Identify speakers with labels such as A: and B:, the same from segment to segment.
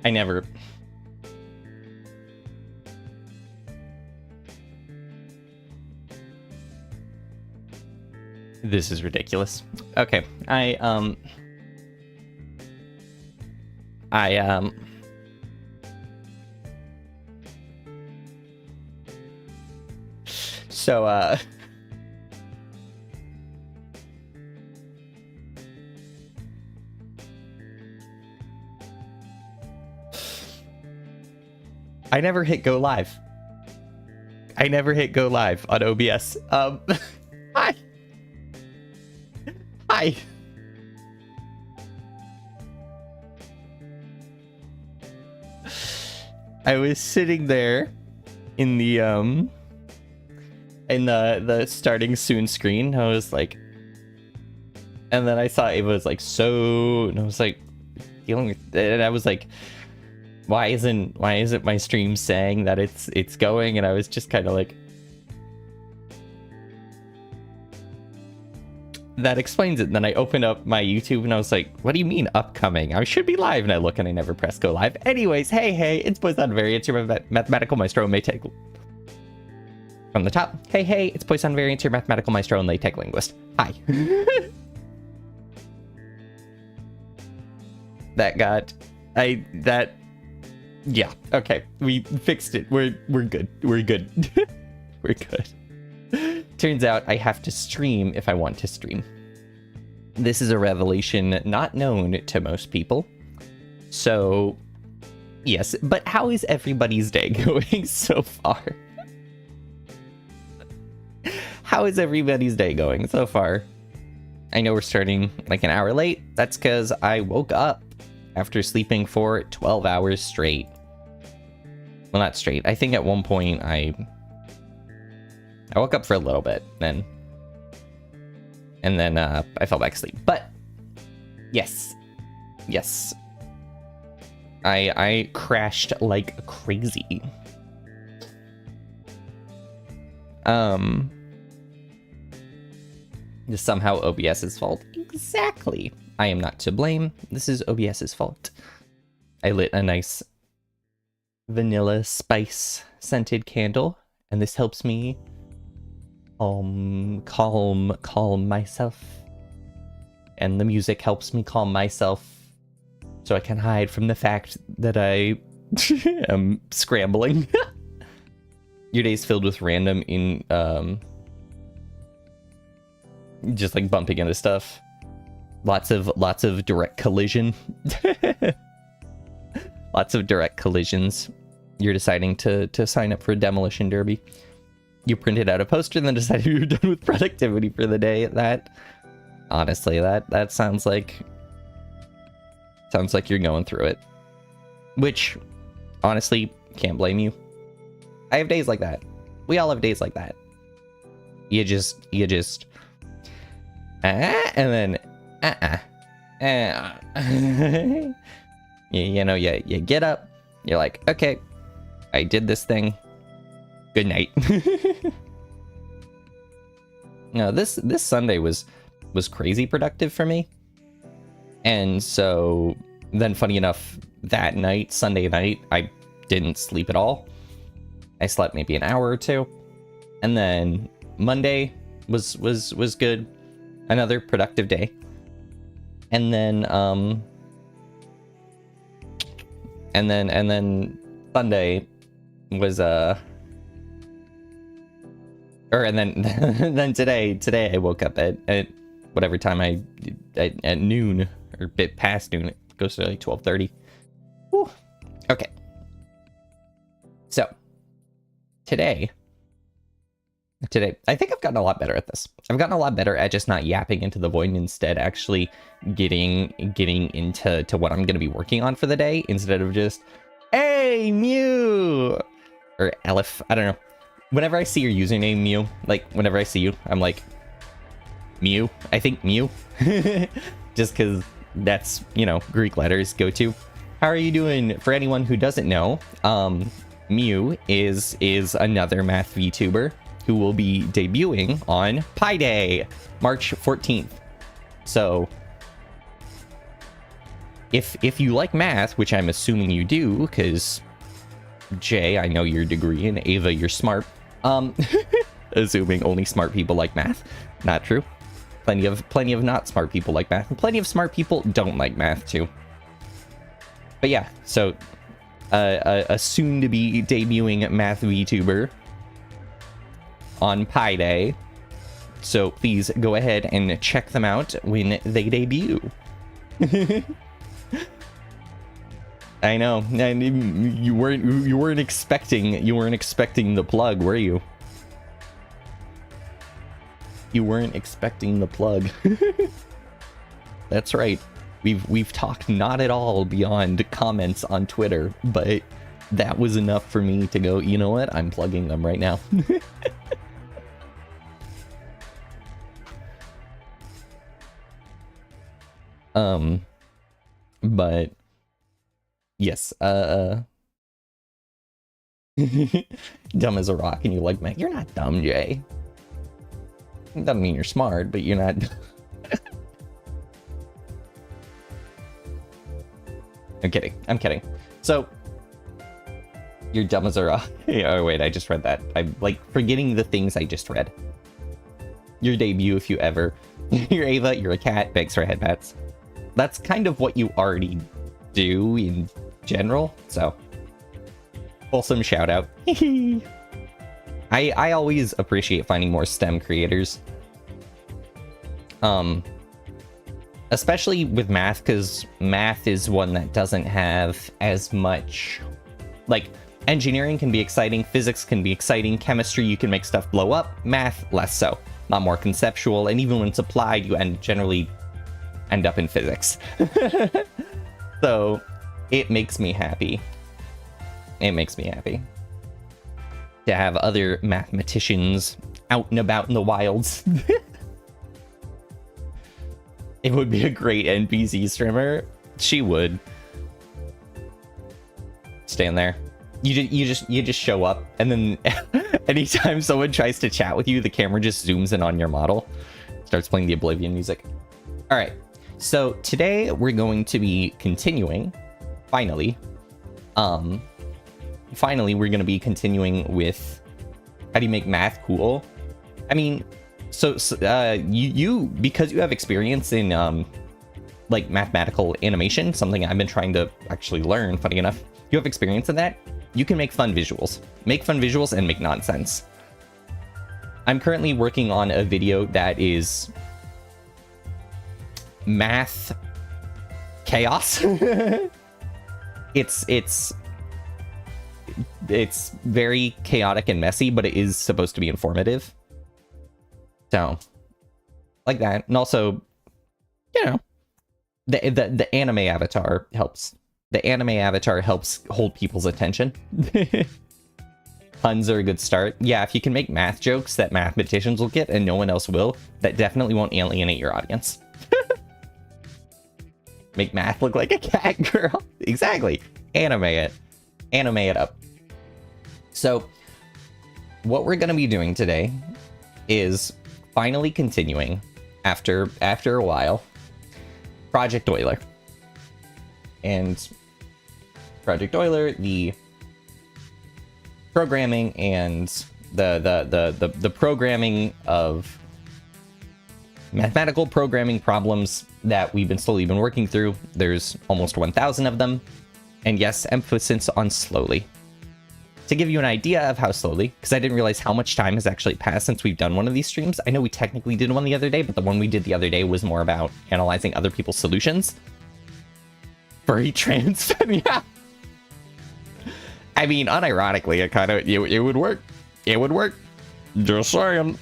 A: I never... This is ridiculous. Okay, So, I never hit go live. I never hit go live on OBS. Hi. Hi. I was sitting there in the starting soon screen. I was like, and then I saw it was like so, and I was like dealing with, and I was like, why isn't my stream saying that it's going? And I was just kind of like, that explains it. And then I opened up my YouTube and I was like, what do you mean upcoming? I should be live. And I look and I never press go live. Anyways, hey, it's Poisson Variance, your mathematical maestro and LaTeX. From the top, hey, it's Poisson Variance, your mathematical maestro and LaTeX linguist. Hi. Yeah, okay, we fixed it. We're good. We're good. We're good. Turns out I have to stream if I want to stream. This is a revelation not known to most people. So, yes, but how is everybody's day going so far? How is everybody's day going so far? I know we're starting like an hour late. That's because I woke up after sleeping for 12 hours straight. Well, not straight. I think at one point I woke up for a little bit, and then I fell back asleep. But yes, I crashed like crazy. This is somehow OBS's fault. Exactly. I am not to blame. This is OBS's fault. I lit a nice vanilla spice scented candle, and this helps me calm myself. And the music helps me calm myself so I can hide from the fact that I am scrambling. Your day's filled with random just like bumping into stuff. Lots of direct collision. Lots of direct collisions. You're deciding to sign up for a demolition derby. You printed out a poster and then decided you're done with productivity for the day. That, honestly, that sounds like you're going through it. Which, honestly, can't blame you. I have days like that. We all have days like that. You just and then you know, you get up, you're like, okay, I did this thing, good night. No, this Sunday was crazy productive for me. And so then, funny enough, that night, Sunday night, I didn't sleep at all. I slept maybe an hour or two. And then Monday was good. Another productive day. And then Sunday was then today I woke up at whatever time at noon, or a bit past noon. It goes to like 12:30. Whew. Okay. So today I think I've gotten a lot better at this. I've gotten a lot better at just not yapping into the void, and instead actually getting into what I'm going to be working on for the day, instead of just, hey, Mew! Or Elif, I don't know. Whenever I see your username, Mew, like, whenever I see you, I'm like, Mew? I think Mew. Just because that's, you know, Greek letters go to. How are you doing? For anyone who doesn't know, Mew is another math VTuber who will be debuting on Pi Day, March 14th. So if you like math, which I'm assuming you do, because Jay, I know your degree, and Ava, you're smart. Assuming only smart people like math. Not true. Plenty of not smart people like math, and plenty of smart people don't like math too. But yeah, so a soon-to-be debuting math VTuber on Pi Day. So please go ahead and check them out when they debut. I know, and you weren't expecting the plug, were you? You weren't expecting the plug. That's right. We've talked not at all beyond comments on Twitter, but that was enough for me to go, you know what? I'm plugging them right now. But yes, dumb as a rock, and you like, man, you're not dumb, Jay. It doesn't mean you're smart, but you're not. I'm kidding. So, you're dumb as a rock. Oh wait, I just read that. I'm like forgetting the things I just read. Your debut, if you ever. You're Ava, you're a cat, begs for headbats. That's kind of what you already do in general, so. Wholesome shout out. I always appreciate finding more STEM creators. Especially with math, because math is one that doesn't have as much... Like, engineering can be exciting, physics can be exciting, chemistry, you can make stuff blow up, math, less so. A lot more conceptual, and even when it's applied, you generally end up in physics. So, it makes me happy. It makes me happy to have other mathematicians out and about in the wilds. It would be a great NPC streamer. She would. Stand there. You just show up, and then anytime someone tries to chat with you, the camera just zooms in on your model. Starts playing the Oblivion music. Alright, so today we're going to be continuing, finally, we're going to be continuing with how do you make math cool. I mean, so you because you have experience in like mathematical animation, something I've been trying to actually learn, funny enough, you have experience in that, you can make fun visuals. Make fun visuals and make nonsense. I'm currently working on a video that is math chaos. It's very chaotic and messy, but it is supposed to be informative. So, like that. And also, you know, the anime avatar helps. The anime avatar helps hold people's attention. Puns are a good start. Yeah, if you can make math jokes that mathematicians will get and no one else will, that definitely won't alienate your audience. Make math look like a cat girl. Exactly. Anime it. Anime it up. So, what we're going to be doing today is finally continuing, after a while, Project Euler. And Project Euler, the programming and the programming of mathematical programming problems that we've been slowly working through. There's almost 1,000 of them. And yes, emphasis on slowly. To give you an idea of how slowly, because I didn't realize how much time has actually passed since we've done one of these streams. I know we technically did one the other day, but the one we did the other day was more about analyzing other people's solutions. Furry trans yeah. I mean, unironically, it kind of it would work. It would work. Just saying.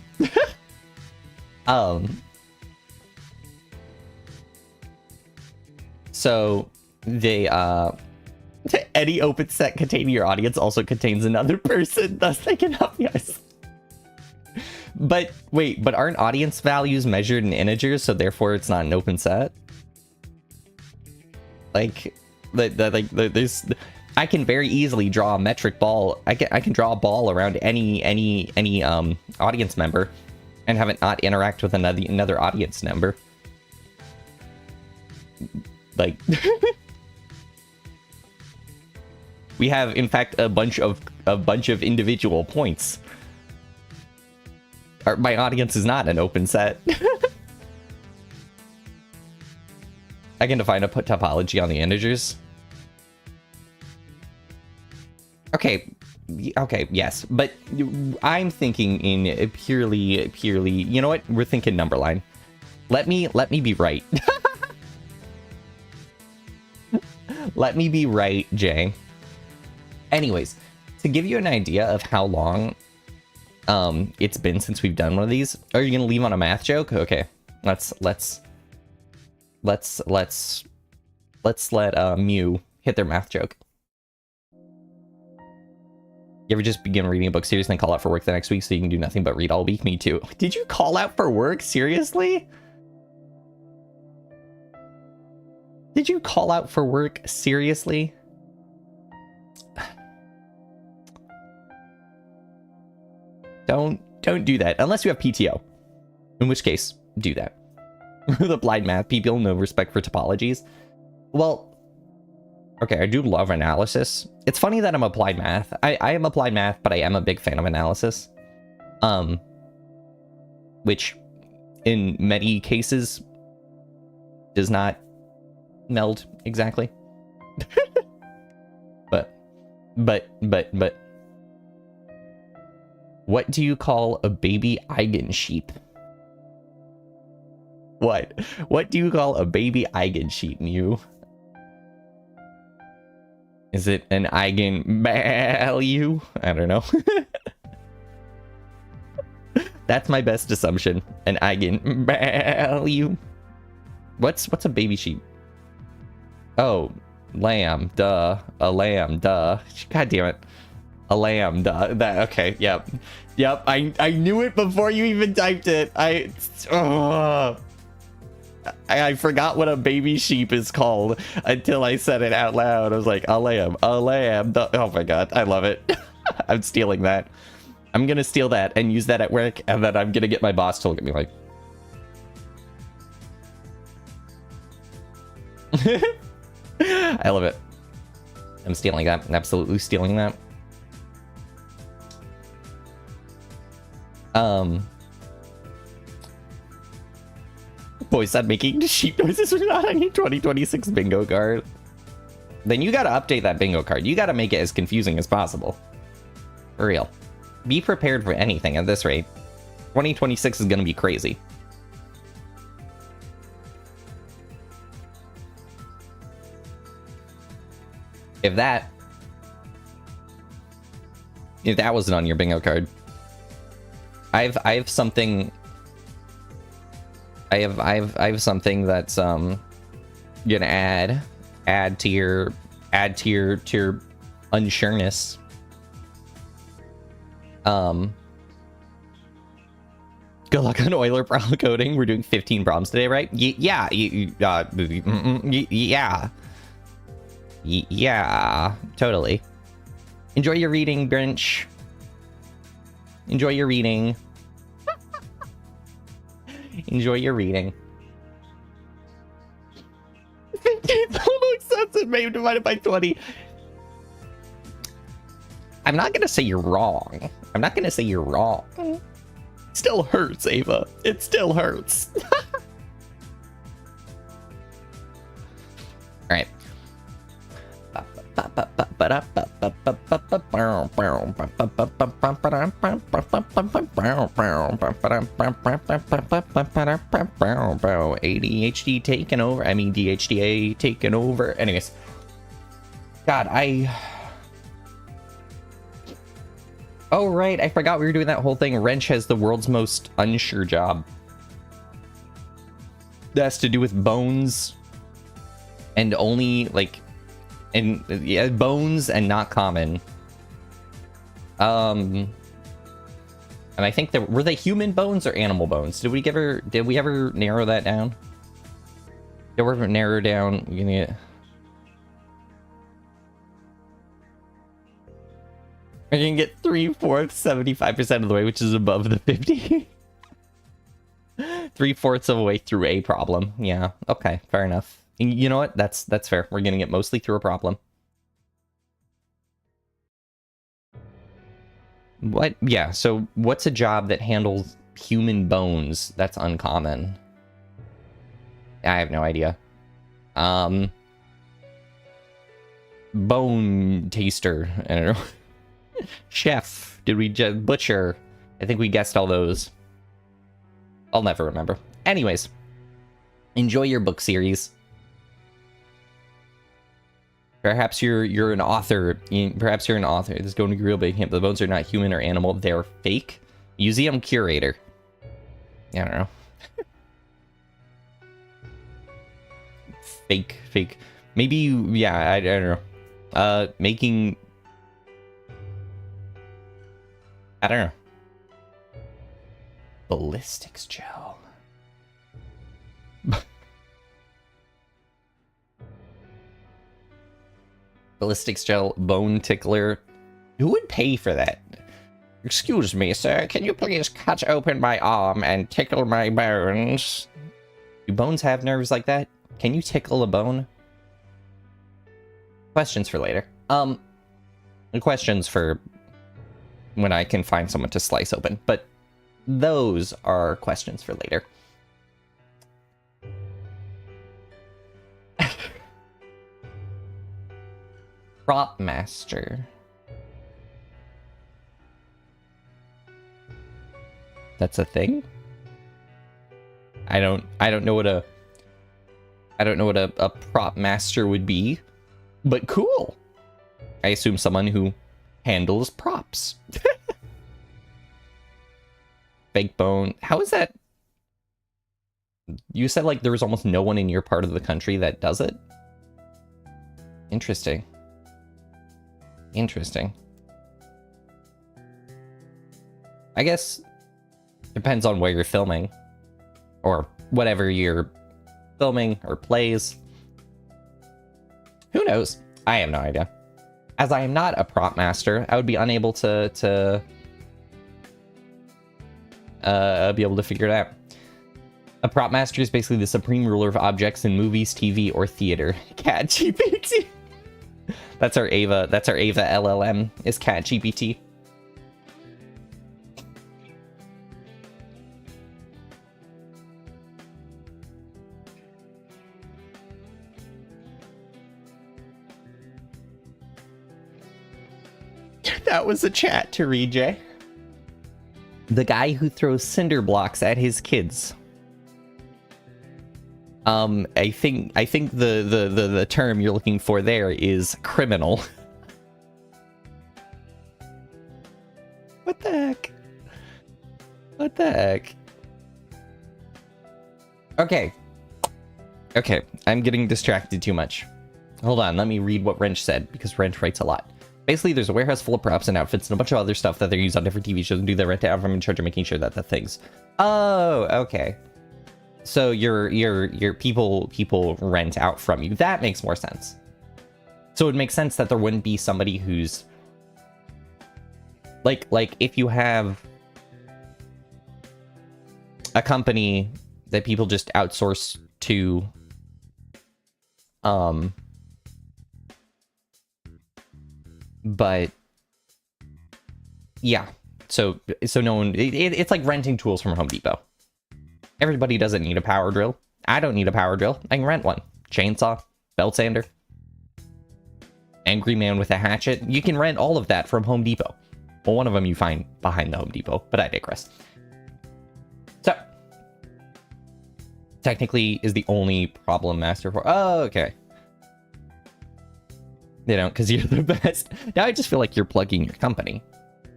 A: So they any open set containing your audience also contains another person, thus they can help you. But wait, but aren't audience values measured in integers, so therefore it's not an open set? Like, there's, I can very easily draw a metric ball. I can draw a ball around any audience member, and have it not interact with another audience member. Like, we have, in fact, a bunch of individual points. My audience is not an open set. I can define a topology on the integers. Okay, yes, but I'm thinking in purely, you know what? We're thinking number line. Let me be right. Let me be right, Jay. Anyways, to give you an idea of how long it's been since we've done one of these, are you gonna leave on a math joke? Okay, let's let Mew hit their math joke. You ever just begin reading a book seriously and call out for work the next week so you can do nothing but read all week? Me too. Did you call out for work? Seriously? Did you call out for work? Seriously? Don't do that. Unless you have PTO. In which case, do that. The applied math people, no respect for topologies. Well, okay, I do love analysis. It's funny that I'm applied math. I am applied math, but I am a big fan of analysis. Which, in many cases, does not meld exactly. but. What do you call a baby eigensheet? What? What do you call a baby eigensheet, Mew? Is it an eigenvalue? I don't know. That's my best assumption. An eigenvalue. What's a baby sheep? Oh, lamb, duh. A lamb, duh. God damn it. A lamb, duh. That, okay, yep. Yep, I knew it before you even typed it. I forgot what a baby sheep is called until I said it out loud. I was like, a lamb, duh. Oh my god, I love it. I'm stealing that. I'm gonna steal that and use that at work, and then I'm gonna get my boss to look at me like... I love it. I'm stealing that. I'm absolutely stealing that. Poisson making sheep noises are not on your 2026 bingo card. Then you gotta update that bingo card. You gotta make it as confusing as possible. For real. Be prepared for anything at this rate. 2026 is gonna be crazy. If that wasn't on your bingo card, I have something. I have something that's gonna add to your unsureness. Good luck on Euler problem coding. We're doing 15 problems today, right? Yeah. Yeah, totally. Enjoy your reading, Brinch. Enjoy your reading. Enjoy your reading. 15 makes sense in May divided by 20. I'm not gonna say you're wrong. I'm not gonna say you're wrong. It still hurts, Ava. It still hurts. All right. ADHD taking over. I mean, DHDA taking over. Anyways. God, oh, right. I forgot we were doing that whole thing. Wrench has the world's most unsure job. That has to do with bones. And only, like... And yeah, bones and not common. And I think that were they human bones or animal bones? Did we ever narrow that down? Did we ever narrow down? You're gonna get... We're gonna get 3/4, 75% of the way, which is above the 50. 3/4 of the way through a problem. Yeah. Okay. Fair enough. You know what? That's fair. We're getting it mostly through a problem. What? Yeah, so what's a job that handles human bones that's uncommon? I have no idea. Bone taster. I don't know. Chef. Did we just butcher? I think we guessed all those. I'll never remember. Anyways, enjoy your book series. Perhaps you're an author. Perhaps you're an author. This is going to be real big hint. The bones are not human or animal. They're fake. Museum curator. I don't know. Fake. Maybe yeah, I don't know. Making... I don't know. Ballistics gel. Ballistics gel, bone tickler. Who would pay for that? Excuse me, sir. Can you please cut open my arm and tickle my bones? Do bones have nerves like that? Can you tickle a bone? Questions for later. Questions for when I can find someone to slice open. But those are questions for later. Prop master. That's a thing? I don't know what a prop master would be, but cool. I assume someone who handles props. Fake bone. How is that? You said like there was almost no one in your part of the country that does it? Interesting. Interesting. I guess depends on where you're filming or whatever you're filming or plays. Who knows? I have no idea. As I am not a prop master, I would be unable to be able to figure it out. A prop master is basically the supreme ruler of objects in movies, TV, or theater. Cat GPT. That's our Ava LLM is Cat GPT. That was a chat to read, Jay. The guy who throws cinder blocks at his kids. I think the term you're looking for there is criminal. What the heck? What the heck? Okay. Okay, I'm getting distracted too much. Hold on, let me read what Wrench said, because Wrench writes a lot. Basically, there's a warehouse full of props and outfits and a bunch of other stuff that they use on different TV shows and do their rent out from in charge of making sure that the things. Oh, okay. So your people rent out from you. That makes more sense. So it makes sense that there wouldn't be somebody who's like if you have a company that people just outsource to but yeah, so no one it's like renting tools from Home Depot. Everybody doesn't need a power drill. I don't need a power drill. I can rent one. Chainsaw, belt sander, angry man with a hatchet. You can rent all of that from Home Depot. Well, one of them you find behind the Home Depot, but I digress. So, technically is the only problem master for... Oh, okay. You know, because you're the best. Now I just feel like you're plugging your company.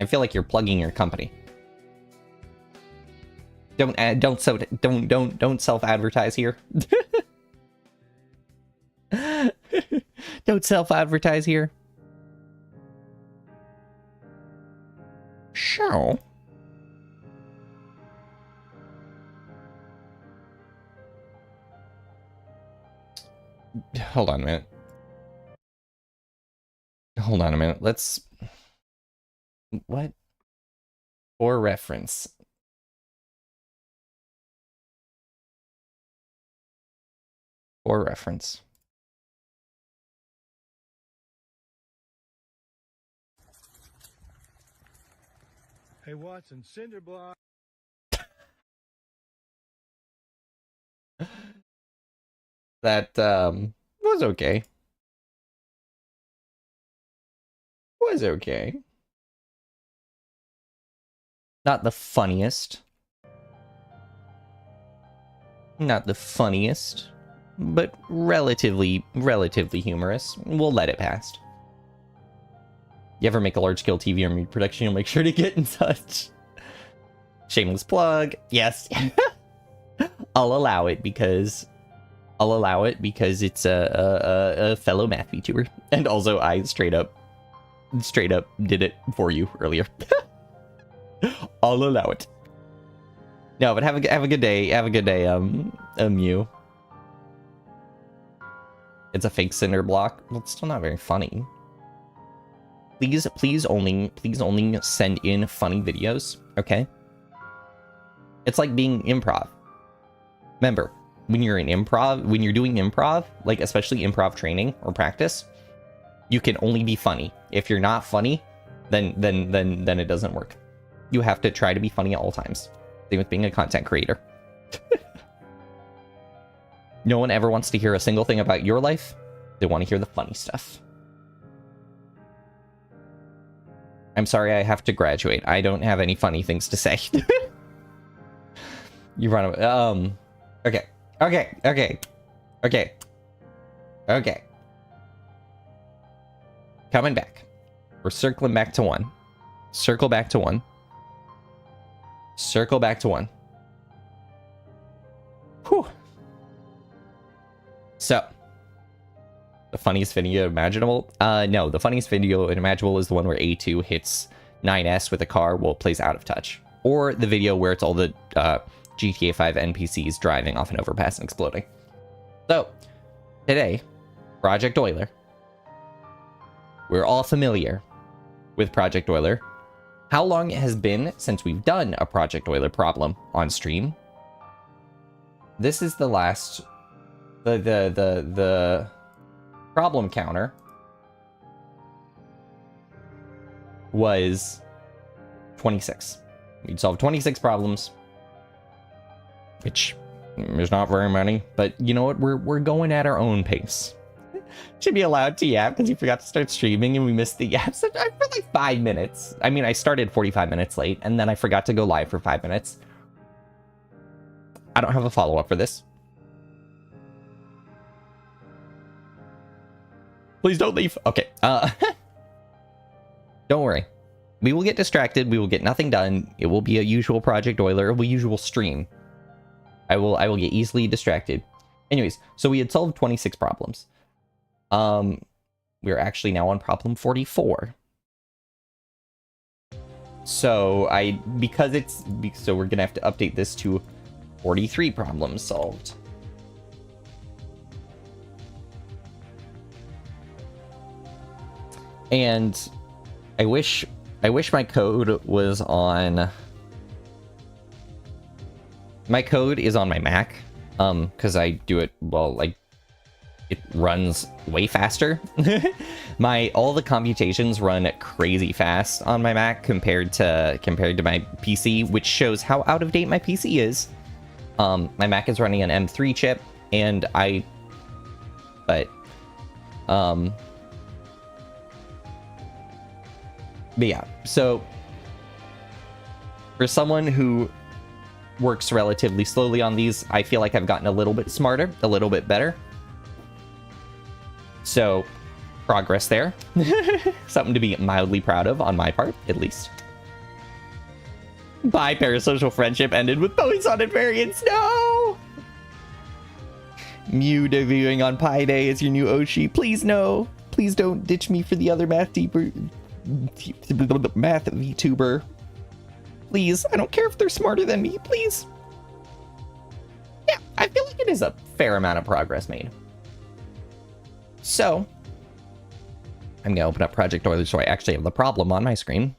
A: I feel like you're plugging your company. Don't self-advertise here. Don't self-advertise here. Sure. Hold on a minute. Hold on a minute. Let's... What? For reference. For reference.
B: Hey Watson, cinder block.
A: That was okay. Was okay. Not the funniest. Not the funniest, but relatively humorous. We'll let it pass. You ever make a large-scale TV or movie production, you'll make sure to get in touch. Shameless plug. Yes. I'll allow it because it's a fellow math VTuber. And also I straight up did it for you earlier. I'll allow it. No, but have a good day. Have a good day, Mew. It's a fake cinder block. Well, it's still not very funny. Please only send in funny videos, okay? It's like being improv. Remember, when you're doing improv, like especially improv training or practice, you can only be funny. If you're not funny, then it doesn't work. You have to try to be funny at all times. Same with being a content creator. No one ever wants to hear a single thing about your life. They want to hear the funny stuff. I'm sorry I have to graduate. I don't have any funny things to say. You run away. Okay. Coming back. We're circling back to 1. Circle back to 1. Circle back to 1. Whew. So, the funniest video imaginable? No, the funniest video imaginable is the one where A2 hits 9S with a car while it plays Out of Touch. Or the video where it's all the GTA 5 NPCs driving off an overpass and exploding. So, today, Project Euler. We're all familiar with Project Euler. How long it has been since we've done a Project Euler problem on stream? This is the last... The problem counter was 26. We'd solved 26 problems, which is not very many, but you know what? We're going at our own pace. Should be allowed to yap because you forgot to start streaming and we missed the yaps for like 5 minutes. I mean, I started 45 minutes late and then I forgot to go live for 5 minutes. I don't have a follow-up for this. Please don't leave. Okay. Don't worry. We will get distracted. We will get nothing done. It will be a usual Project Euler. It will be a usual stream. I will get easily distracted. Anyways, so we had solved 26 problems. We're actually now on problem 44. So so we're gonna have to update this to 43 problems solved. And I wish my code was on... My code is on my Mac, because I do it, well, like, it runs way faster. All the computations run crazy fast on my Mac compared to my PC, which shows how out of date my PC is. My Mac is running an M3 chip, and but yeah, so for someone who works relatively slowly on these, I feel like I've gotten a little bit smarter, a little bit better. So, progress there. Something to be mildly proud of on my part, at least. Bye, parasocial friendship ended with Poisson invariance. No! Mew debuting on Pi Day as your new Oshi. Please no. Please don't ditch me for the other math VTuber. Please, I don't care if they're smarter than me, please. Yeah, I feel like it is a fair amount of progress made. So, I'm gonna open up Project Euler so I actually have the problem on my screen.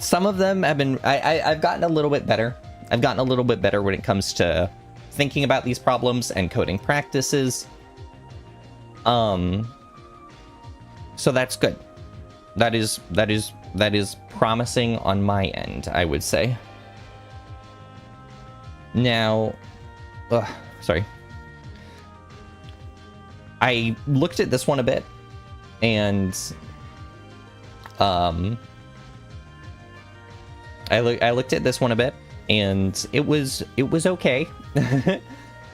A: some of them have been... I've gotten a little bit better. I've gotten a little bit better when it comes to thinking about these problems and coding practices. So that's good. That is promising on my end, I would say. Now, sorry. I looked at this one a bit, and I looked at this one a bit, and it was okay.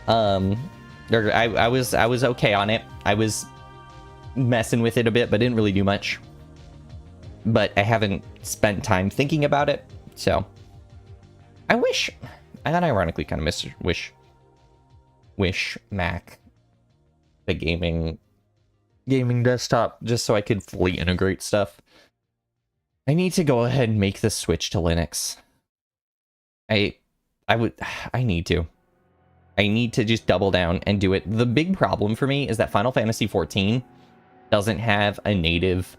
A: I was okay on it. I was messing with it a bit, but didn't really do much. But I haven't spent time thinking about it, so I got ironically kind of wish Mac, the gaming desktop, just so I could fully integrate stuff. I need to go ahead and make the switch to Linux. I need to just double down and do it. The big problem for me is that Final Fantasy XIV doesn't have a native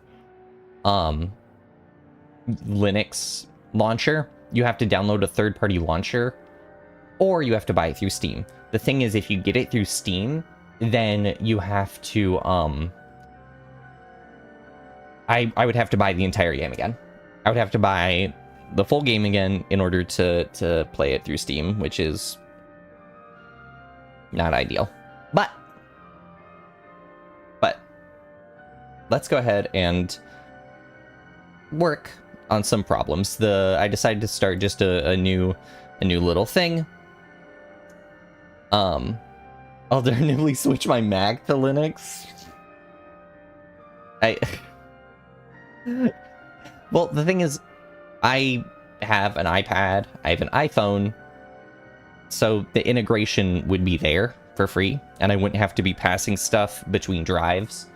A: Linux launcher. You have to download a third-party launcher, or you have to buy it through Steam. The thing is, if you get it through Steam, then you have to I would have to buy the entire game again. I would have to buy the full game again in order to play it through Steam, which is not ideal. But let's go ahead and work on some problems. I decided to start just a new little thing. Alternatively switch my Mac to Linux. Well, the thing is, I have an iPad, I have an iPhone, so the integration would be there for free, and I wouldn't have to be passing stuff between drives.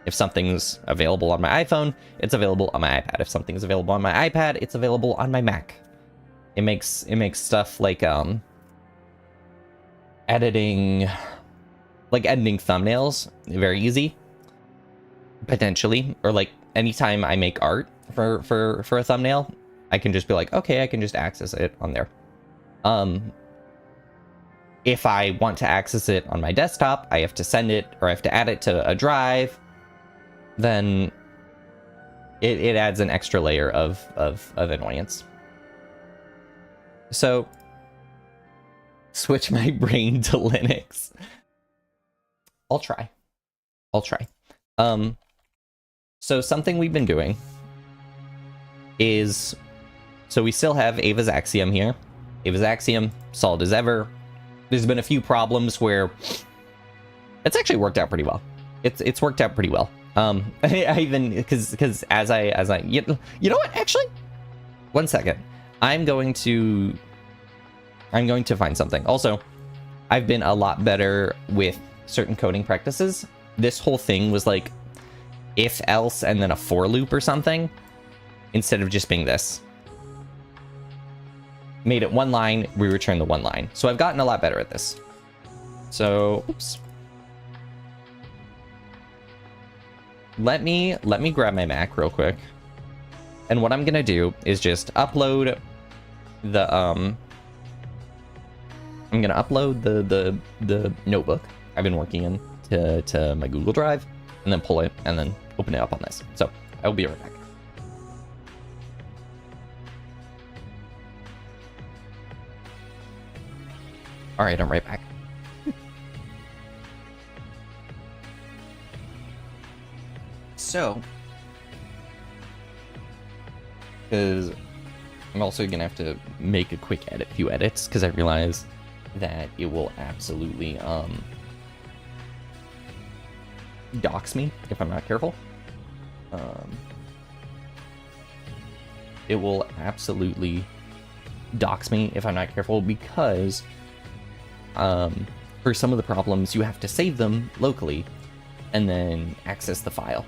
A: If something's available on my iPhone, it's available on my iPad. If something's available on my iPad, it's available on my Mac. It makes stuff like editing thumbnails very easy, potentially, or like anytime I make art for a thumbnail, I can just be like, okay, I can just access it on there. If I want to access it on my desktop, I have to send it, or I have to add it to a drive. Then it adds an extra layer of annoyance. So switch my brain to Linux. I'll try. So something we've been doing is, so we still have Ava's axiom here. Ava's axiom, solid as ever. There's been a few problems where it's actually worked out pretty well. It's worked out pretty well. I even, because as I you know what, actually, one second. I'm going to find something. Also, I've been a lot better with certain coding practices. This whole thing was like if else and then a for loop or something, instead of just being this. Made it one line, we return the one line. So I've gotten a lot better at this. So, oops. Let me grab my Mac real quick. And what I'm gonna do is just upload the I'm gonna upload the notebook I've been working in to my Google Drive, and then pull it and then open it up on this. So I will be right back. All right, I'm right back. So, because I'm also gonna have to make a quick few edits, because I realize that it will absolutely dox me if I'm not careful. It will absolutely dox me if I'm not careful, because for some of the problems you have to save them locally and then access the file.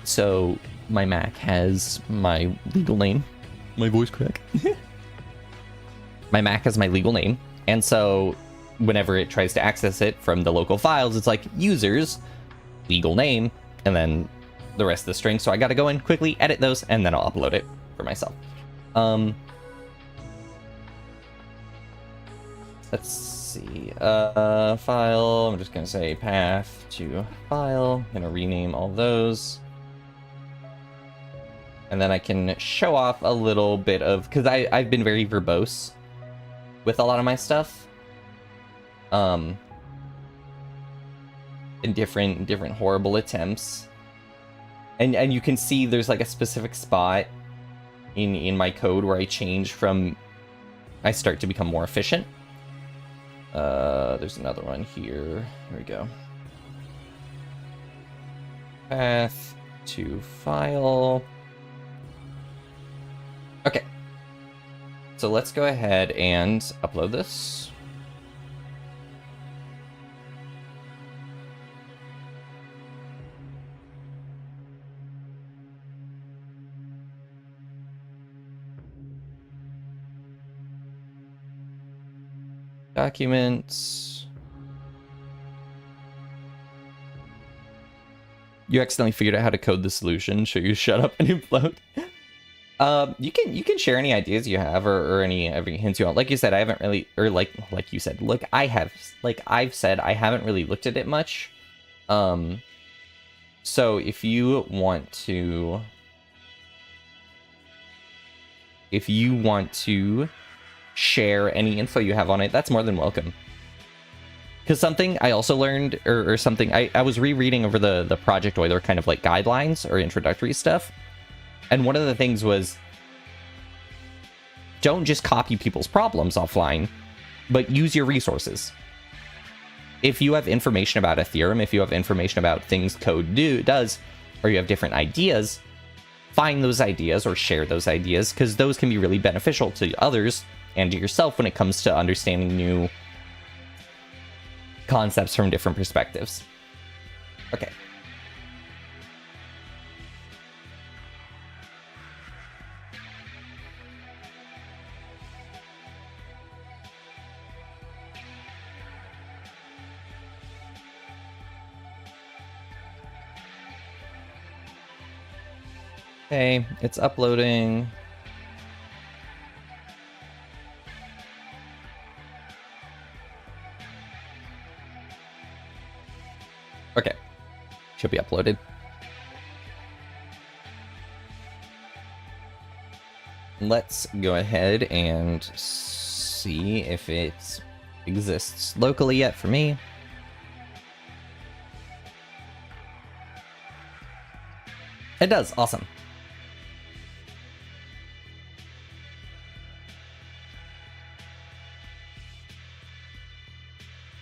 A: So my Mac has my legal name, my voice crack. My Mac has my legal name, and so whenever it tries to access it from the local files, it's like users, legal name, and then the rest of the string. So I got to go in quickly, edit those, and then I'll upload it for myself. Let's see. File. I'm just gonna say path to file. I'm gonna rename all those. And then I can show off a little bit of, because I've been very verbose with a lot of my stuff. In different horrible attempts. And you can see there's like a specific spot in my code where I change from, I start to become more efficient. There's another one here. Here we go. Path to file. Okay. So let's go ahead and upload this. Documents. You accidentally figured out how to code the solution. Should you shut up and implode? You can share any ideas you have or any hints you want. Like you said, I haven't really, or like you said, look, I've said I haven't really looked at it much. So if you want to share any info you have on it, that's more than welcome. Because something I also learned, or something, I was rereading over the Project Euler kind of like guidelines or introductory stuff. And one of the things was, don't just copy people's problems offline, but use your resources. If you have information about a theorem, if you have information about things code does, or you have different ideas, find those ideas or share those ideas, because those can be really beneficial to others and to yourself when it comes to understanding new concepts from different perspectives. Okay. Okay, it's uploading. Okay, should be uploaded. Let's go ahead and see if it exists locally yet for me. It does, awesome.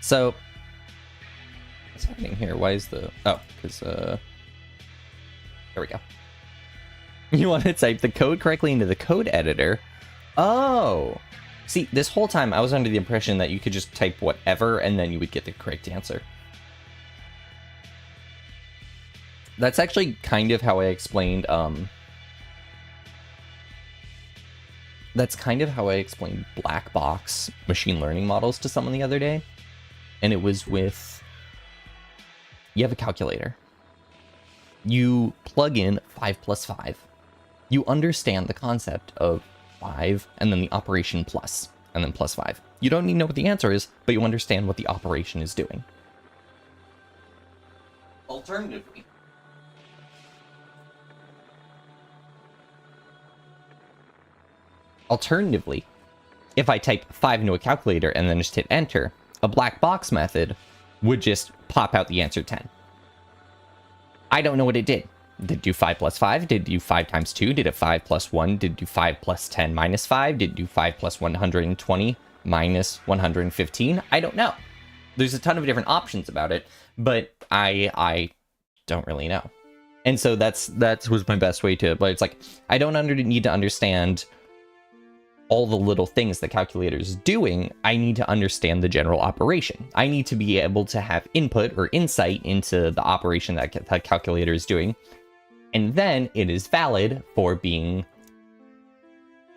A: So, what's happening here? Why is the... Oh, because, there we go. You want to type the code correctly into the code editor? Oh! See, this whole time I was under the impression that you could just type whatever and then you would get the correct answer. That's actually kind of how I explained, that's kind of how I explained black box machine learning models to someone the other day. And it was with, you have a calculator. You plug in 5 plus 5. You understand the concept of 5 and then the operation plus, and then plus 5. You don't need to know what the answer is, but you understand what the operation is doing. Alternatively, if I type 5 into a calculator and then just hit enter, a black box method would just pop out the answer 10. I don't know what it did. Did it do 5 plus 5? Did it do 5 times 2? Did it 5 plus 1? Did it do 5 plus 10 minus 5? Did it do 5 plus 120 minus 115? I don't know. There's a ton of different options about it, but I don't really know. And so that was my best way to, but it's like, I don't need to understand all the little things the calculator is doing. I need to understand the general operation. I need to be able to have input or insight into the operation that the calculator is doing. And then it is valid for being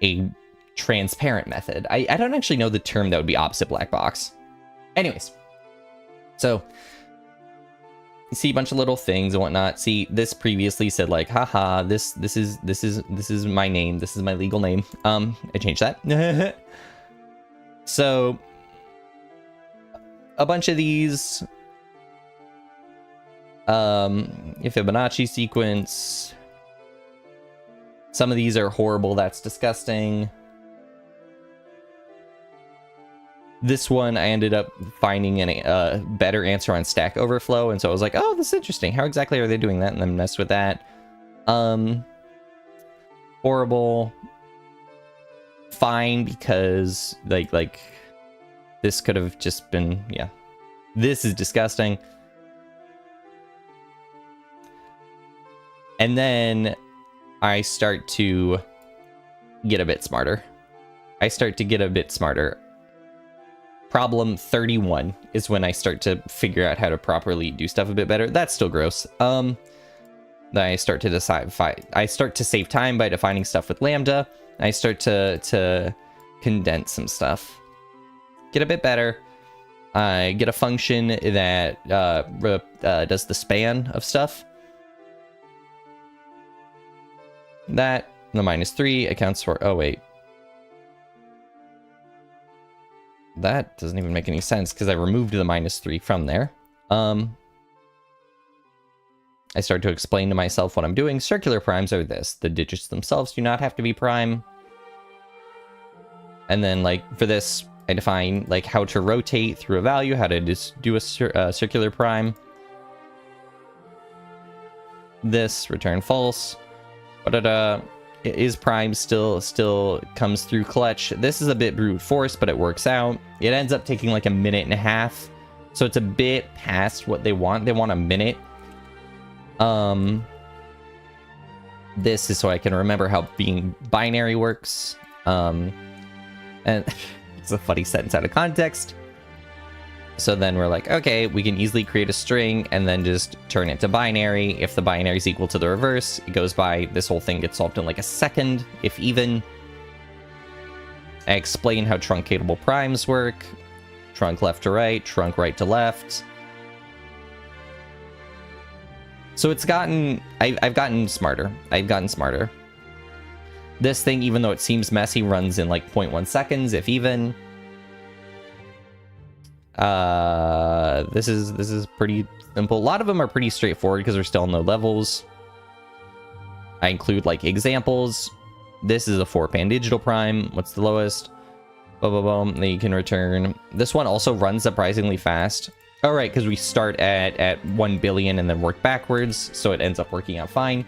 A: a transparent method. I don't actually know the term that would be opposite black box. Anyways, so see a bunch of little things and whatnot. See, this previously said like, haha, this is my name. This is my legal name. I changed that. So a bunch of these, Fibonacci sequence. Some of these are horrible. That's disgusting. This one, I ended up finding a better answer on Stack Overflow, and so I was like, oh, this is interesting. How exactly are they doing that? And then messed with that. Horrible. Fine, because, like, this could have just been, yeah. This is disgusting. And then I start to get a bit smarter. Problem 31 is when I start to figure out how to properly do stuff a bit better. That's still gross. Then I start to decide if I start to save time by defining stuff with lambda. I start to condense some stuff. Get a bit better. I get a function that does the span of stuff. That, the -3 accounts for, oh wait. That doesn't even make any sense because I removed the -3 from there. I start to explain to myself what I'm doing. Circular primes are this. The digits themselves do not have to be prime. And then, like, for this, I define, like, how to rotate through a value, how to just do a circular prime. This, return false. Is prime still comes through clutch. This is a bit brute force, but it works out. It ends up taking like a minute and a half, so it's a bit past what they want. They want a minute. This is so I can remember how being binary works. And it's a funny sentence out of context. So then we're like, okay, we can easily create a string and then just turn it to binary. If the binary is equal to the reverse, it goes by, this whole thing gets solved in like a second, if even. I explain how truncatable primes work. Trunc left to right, trunc right to left. So it's gotten, I've gotten smarter. This thing, even though it seems messy, runs in like 0.1 seconds, if even. This is pretty simple. A lot of them are pretty straightforward because there's still no levels. I include like examples. This is a 4-pan digital prime. What's the lowest? Boom, boom, boom. Then you can return. This one also runs surprisingly fast. All right, because we start at 1 billion and then work backwards, so it ends up working out fine.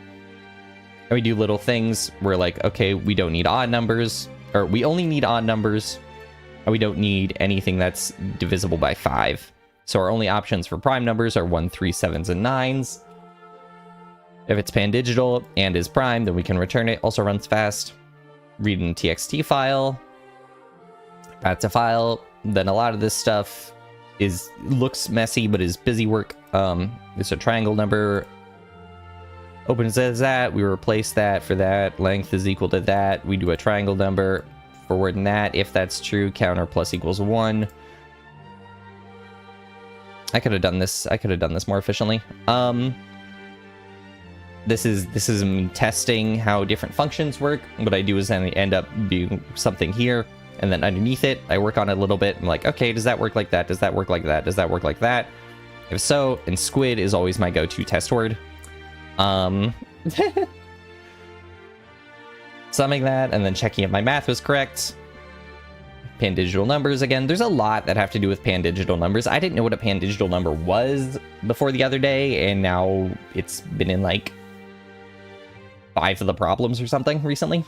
A: And we do little things. We're like, okay, we don't need odd numbers, or we only need odd numbers. And we don't need anything that's divisible by 5. So our only options for prime numbers are 1, 3, 7s, and 9s. If it's pan-digital and is prime, then we can return it. Also runs fast. Read in a TXT file. That's a file. Then a lot of this stuff looks messy, but is busy work. It's a triangle number. Opens as that. We replace that for that. Length is equal to that. We do a triangle number. Forward in that. If that's true, counter plus equals 1. I could have done this more efficiently. This is me testing how different functions work. What I do is I end up doing something here, and then underneath it, I work on it a little bit. I'm like, okay, does that work like that? Does that work like that? Does that work like that? If so, and squid is always my go-to test word. Summing that, and then checking if my math was correct. Pan-digital numbers again. There's a lot that have to do with pan-digital numbers. I didn't know what a pan-digital number was before the other day, and now it's been in like 5 of the problems or something recently.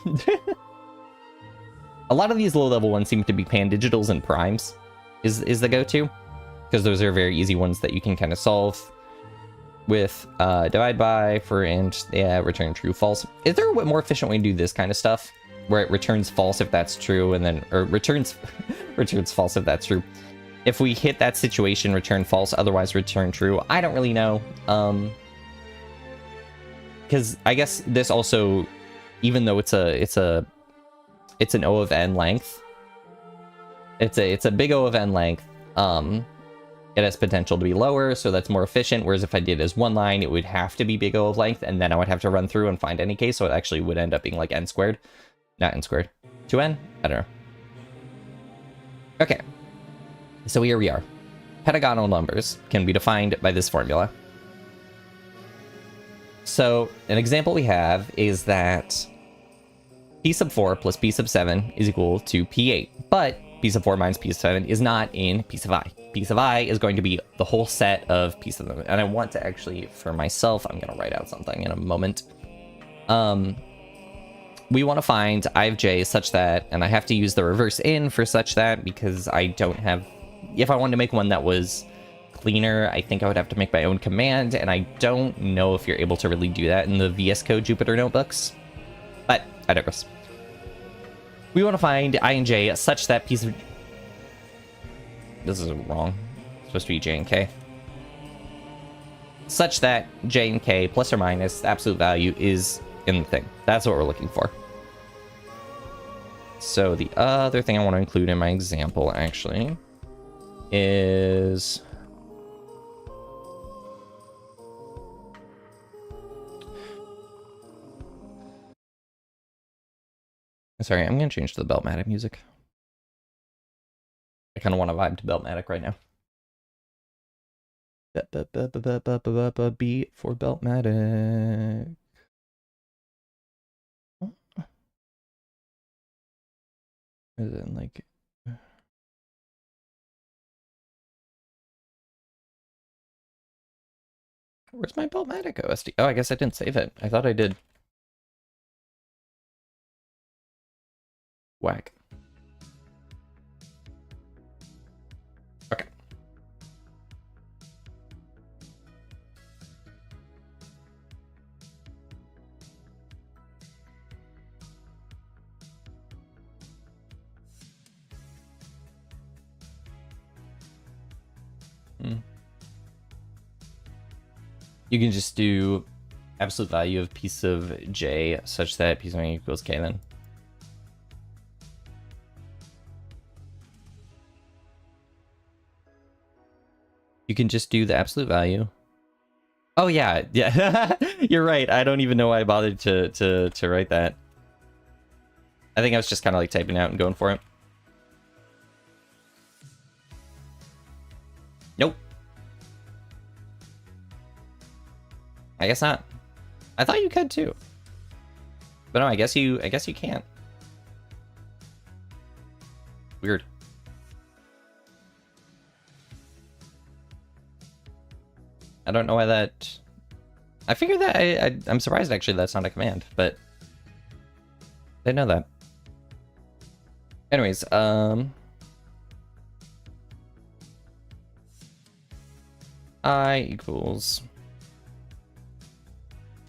A: A lot of these low-level ones seem to be pan-digitals and primes is the go-to, because those are very easy ones that you can kind of solve with divide by for int, yeah, return true, false. Is there a more efficient way to do this kind of stuff, where it returns false if that's true, and then, or returns false if that's true? If we hit that situation, return false, otherwise return true. I don't really know. Because I guess this also, even though it's an O of n length, it's a big O of n length. it has potential to be lower, so that's more efficient. Whereas if I did as one line, it would have to be big O of length, and then I would have to run through and find any case, so it actually would end up being like n squared. Not n squared. 2n? I don't know. Okay. So here we are. Pentagonal numbers can be defined by this formula. So an example we have is that p sub 4 plus p sub 7 is equal to p8, but p sub 4 minus p sub 7 is not in p sub I. P sub I is going to be the whole set of p sub 7. And I want to actually, for myself, I'm going to write out something in a moment. We want to find I of j such that, and I have to use the reverse in for such that because I don't have, if I wanted to make one that was cleaner, I think I would have to make my own command, and I don't know if you're able to really do that in the VS Code Jupyter notebooks. But I digress. We want to find I and j such that piece of... This is wrong. It's supposed to be j and k. Such that j and k plus or minus the absolute value is in the thing. That's what we're looking for. So the other thing I want to include in my example, actually, is... Sorry, I'm going to change to the Beltmatic music. I kind of want to vibe to Beltmatic right now. Beat for Beltmatic. Is it like... Where's my Beltmatic OSD? Oh, I guess I didn't save it. I thought I did. Whack. Okay. You can just do absolute value of piece of j such that piece of j equals k then. You can just do the absolute value. Oh yeah, yeah. You're right. I don't even know why I bothered to write that. I think I was just kind of like typing out and going for it. Nope. I guess not. I thought you could too. But no, I guess you can't. Weird. I don't know why that... I figured that... I'm surprised actually that's not a command, but... I didn't know that. Anyways, I equals...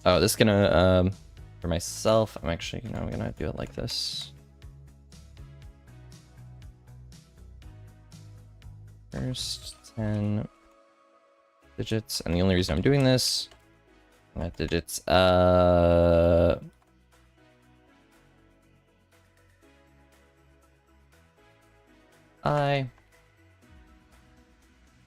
A: Oh, this is gonna, for myself, I'm actually, I'm gonna do it like this. First 10 digits, and the only reason I'm doing this, not digits, I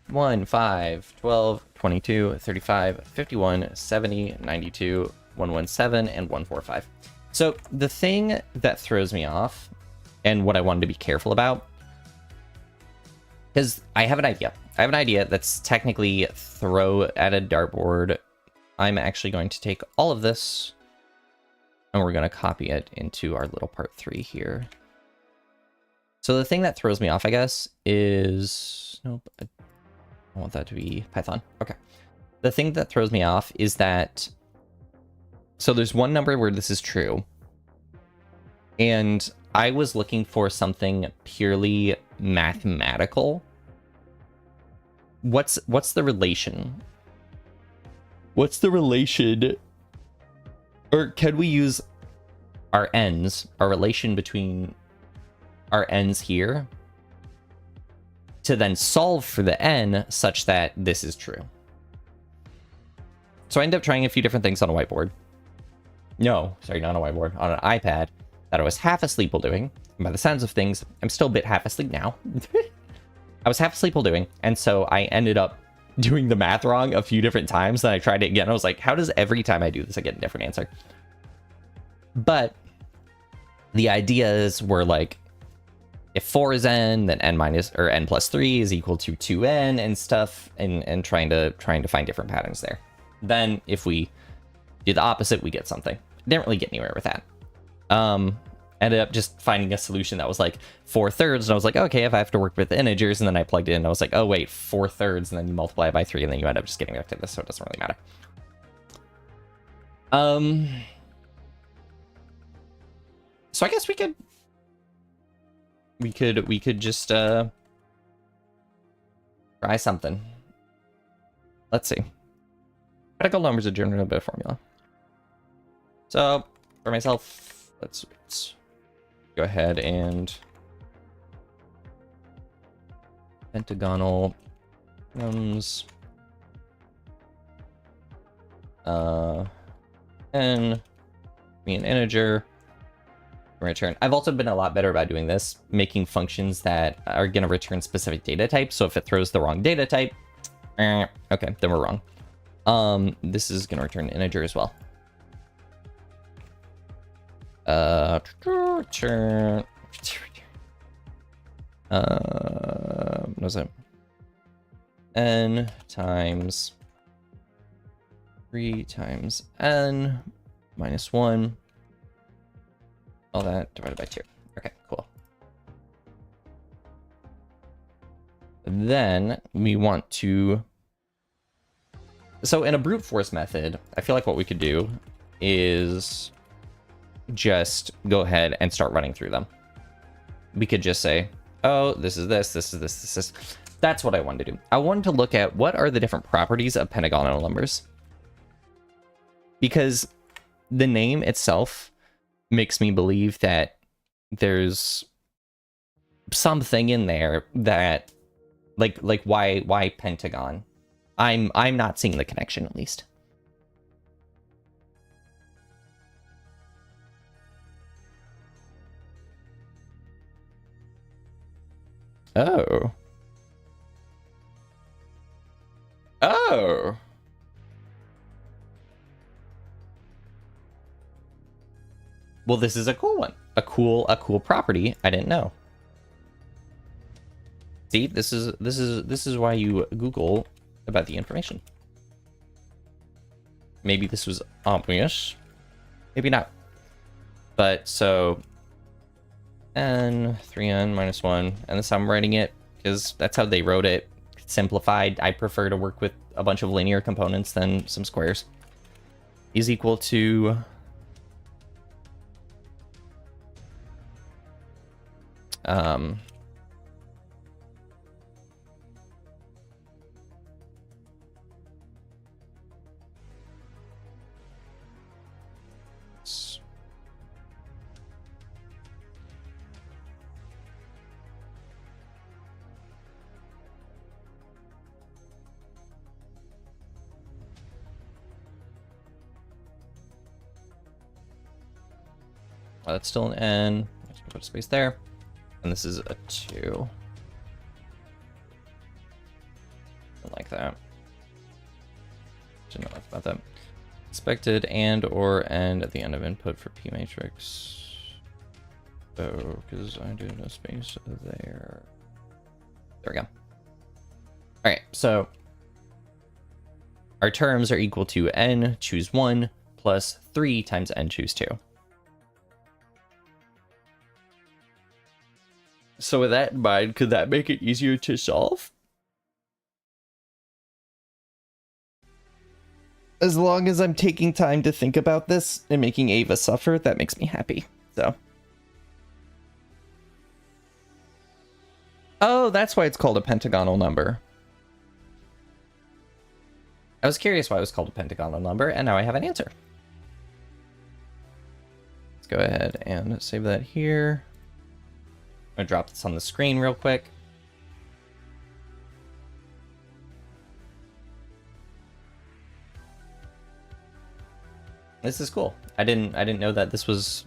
A: 1, 5, 12, 22, 35, 51, 70, 92, 117, and 145. So the thing that throws me off, and what I wanted to be careful about, because I have an idea. I have an idea that's technically throw at a dartboard. I'm actually going to take all of this, and we're going to copy it into our little part 3 here. So the thing that throws me off, I guess, is... Nope, I want that to be Python. Okay. The thing that throws me off is that... So there's one number where this is true. And I was looking for something purely mathematical. What's the relation? What's the relation? Or can we use our n's, our relation between our n's here, to then solve for the n such that this is true? So I ended up trying a few different things on a whiteboard. No, sorry, not on a whiteboard, on an iPad that I was half asleep while doing. And by the sounds of things, I'm still a bit half asleep now. I was half asleep while doing, and so I ended up doing the math wrong a few different times. Then I tried it again. I was like, how does every time I do this I get a different answer? But the ideas were like, if 4 is n, then n minus or n plus 3 is equal to 2n and stuff, and trying to find different patterns there. Then if we do the opposite, we get something. Didn't really get anywhere with that. Ended up just finding a solution that was like 4/3, and I was like, okay, if I have to work with integers, and then I plugged in, I was like, oh wait, 4/3, and then you multiply it by 3, and then you end up just getting back to this, so it doesn't really matter. So I guess we could just try something. Let's see. Critical numbers are generally a formula. So for myself, let's go ahead and pentagonal nums n be an integer return. I've also been a lot better about doing this, making functions that are going to return specific data types. So if it throws the wrong data type, okay, then we're wrong. This is going to return an integer as well. Return. What was it? N times 3 times n minus 1. All that divided by 2. Okay, cool. Then we want to... So in a brute force method, I feel like what we could do is just go ahead and start running through them. We could just say, oh, this is this, this is this, this is... That's what I wanted to do. I wanted to look at what are the different properties of pentagonal numbers. Because the name itself makes me believe that there's something in there that, like why pentagon? I'm not seeing the connection, at least. Oh. Oh. Well, this is a cool one. A cool property I didn't know. See, this is why you Google about the information. Maybe this was obvious. Maybe not. But so n 3n minus 1, and this I'm writing it because that's how they wrote it. Simplified. I prefer to work with a bunch of linear components than some squares. Is equal to that's still an n. Let's put a space there. And this is a 2. Like that. Didn't know about that. Expected and or end at the end of input for P matrix. Oh, because I did a space there. There we go. Alright, so our terms are equal to n choose 1 plus 3 times n choose 2. So with that in mind, could that make it easier to solve? As long as I'm taking time to think about this and making Ava suffer, that makes me happy. So. Oh, that's why it's called a pentagonal number. I was curious why it was called a pentagonal number, and now I have an answer. Let's go ahead and save that here. I'm gonna drop this on the screen real quick. This is cool. I didn't know that this was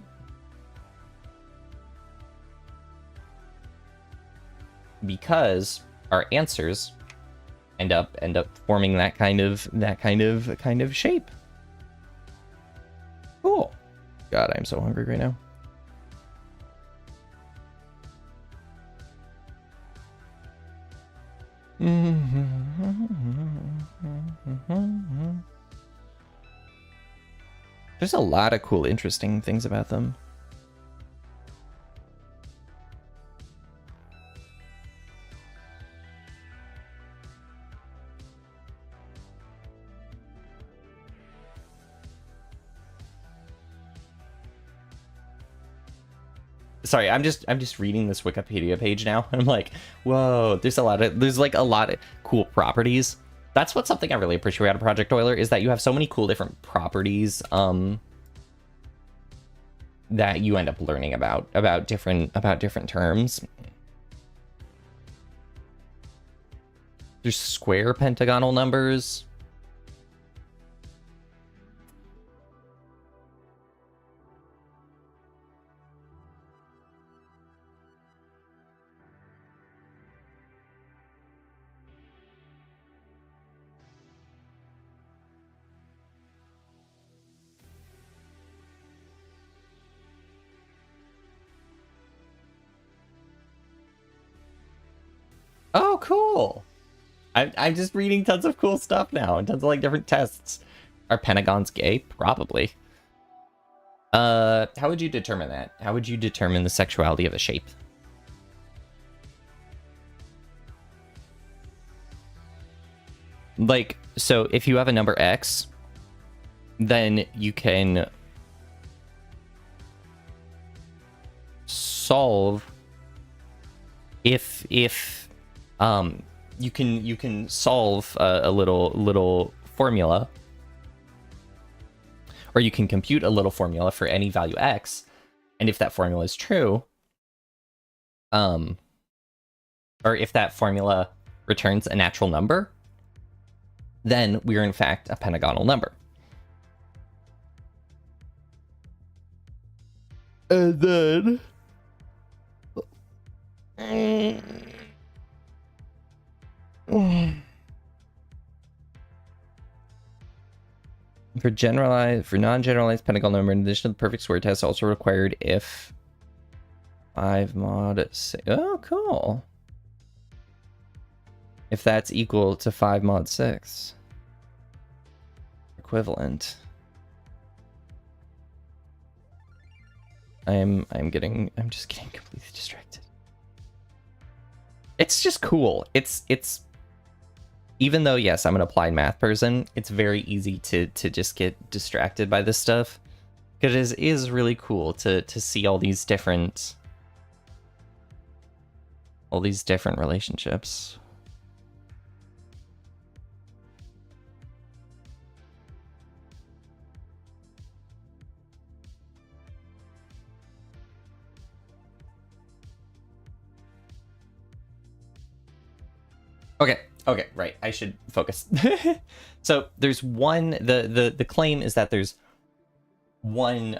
A: because our answers end up forming that kind of shape. Cool. God, I'm so hungry right now. There's a lot of cool, interesting things about them. Sorry, I'm just reading this Wikipedia page now. I'm like, whoa, there's like a lot of cool properties. That's what's something I really appreciate out of Project Euler, is that you have so many cool different properties that you end up learning about different terms. There's square pentagonal numbers. Oh, cool. I'm just reading tons of cool stuff now, and tons of like different tests. Are pentagons gay? Probably. How would you determine that? How would you determine the sexuality of a shape? Like, so if you have a number x, then you can solve if you can solve a little formula, or you can compute a little formula for any value x, and if that formula is true, or if that formula returns a natural number, then we are in fact a pentagonal number. And then for non-generalized pentagonal number, in addition to the perfect square test, also required if 5 mod 6. Oh, cool. If that's equal to 5 mod 6. Equivalent. I'm just getting completely distracted. It's just cool. It's even though, yes, I'm an applied math person, it's very easy to just get distracted by this stuff. Because it is really cool to see all these different relationships. Okay, right. I should focus. So there's one, the claim is that there's one,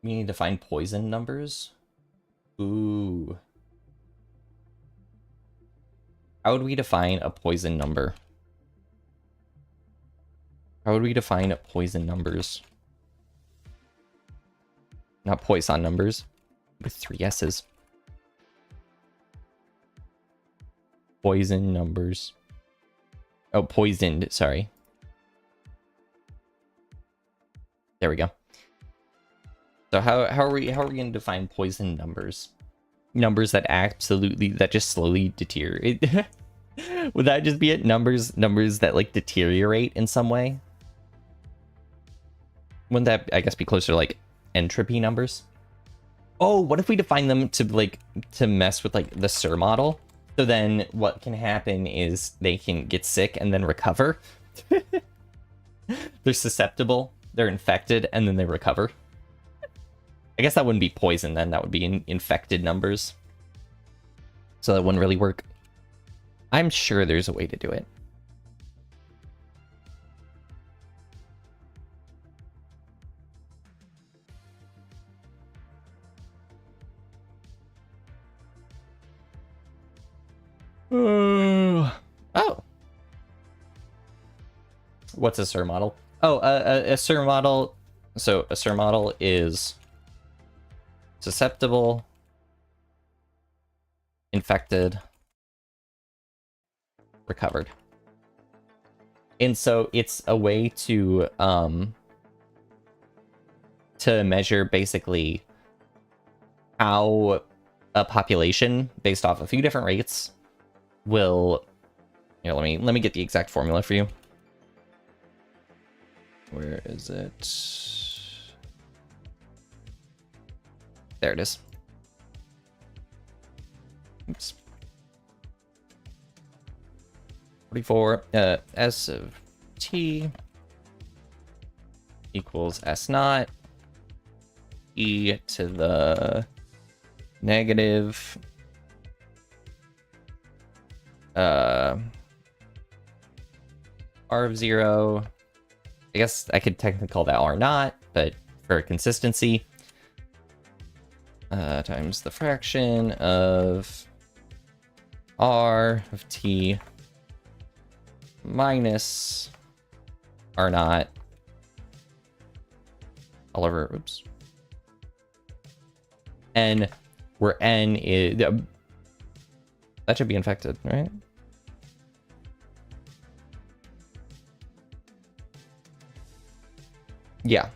A: we need to find Poisson numbers. Ooh. How would we define a Poisson number? How would we define Poisson numbers? Not Poisson numbers, with 3 S's. Poisson numbers. Oh, poisoned, sorry. There we go. So how are we going to define Poisson numbers? Numbers that just slowly deteriorate. Would that just be it? Numbers that like deteriorate in some way? Wouldn't that, I guess, be closer to like entropy numbers? Oh, what if we define them to mess with like the SIR model? So then what can happen is they can get sick and then recover. They're susceptible, they're infected, and then they recover. I guess that wouldn't be poison then, that would be infected numbers. So that wouldn't really work. I'm sure there's a way to do it. Oh. What's a SIR model? Oh, a SIR model. So a SIR model is susceptible, infected, recovered. And so it's a way to measure basically how a population based off a few different rates will, you know, let me get the exact formula for you. Where is it? There it is. Oops. 44 S of t equals S naught e to the negative R of 0. I guess I could technically call that R naught, but for consistency, times the fraction of R of t minus R naught all over, oops, n, where n is, that should be infected, right? Yeah.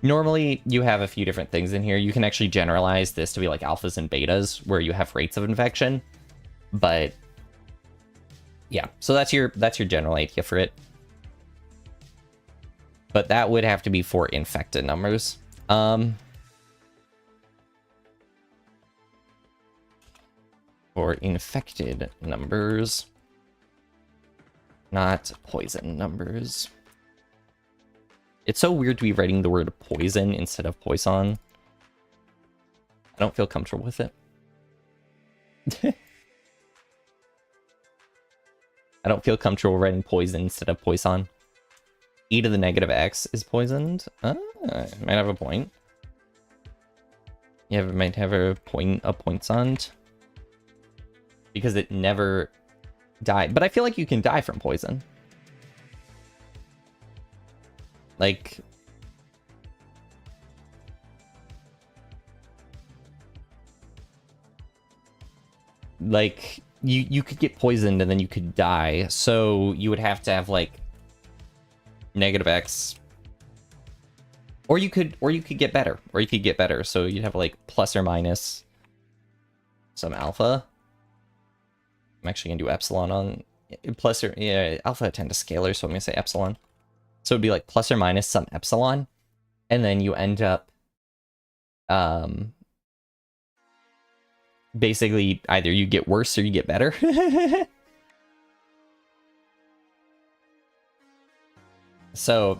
A: Normally, you have a few different things in here. You can actually generalize this to be like alphas and betas, where you have rates of infection. But yeah, so that's your general idea for it. But that would have to be for infected numbers. For infected numbers, not poison numbers. It's so weird to be writing the word poison instead of Poisson. I don't feel comfortable with it. I don't feel comfortable writing poison instead of Poisson. E to the negative x is poisoned. Might have a point. Yeah, it might have a pointsond. Because it never died. But I feel like you can die from poison. Like, you could get poisoned and then you could die. So you would have to have like negative x, or you could get better, So you'd have like plus or minus some alpha. I'm actually gonna do epsilon on plus, or yeah, alpha tend to scalar, so I'm gonna say epsilon. So it'd be like plus or minus some epsilon, and then you end up basically either you get worse or you get better. So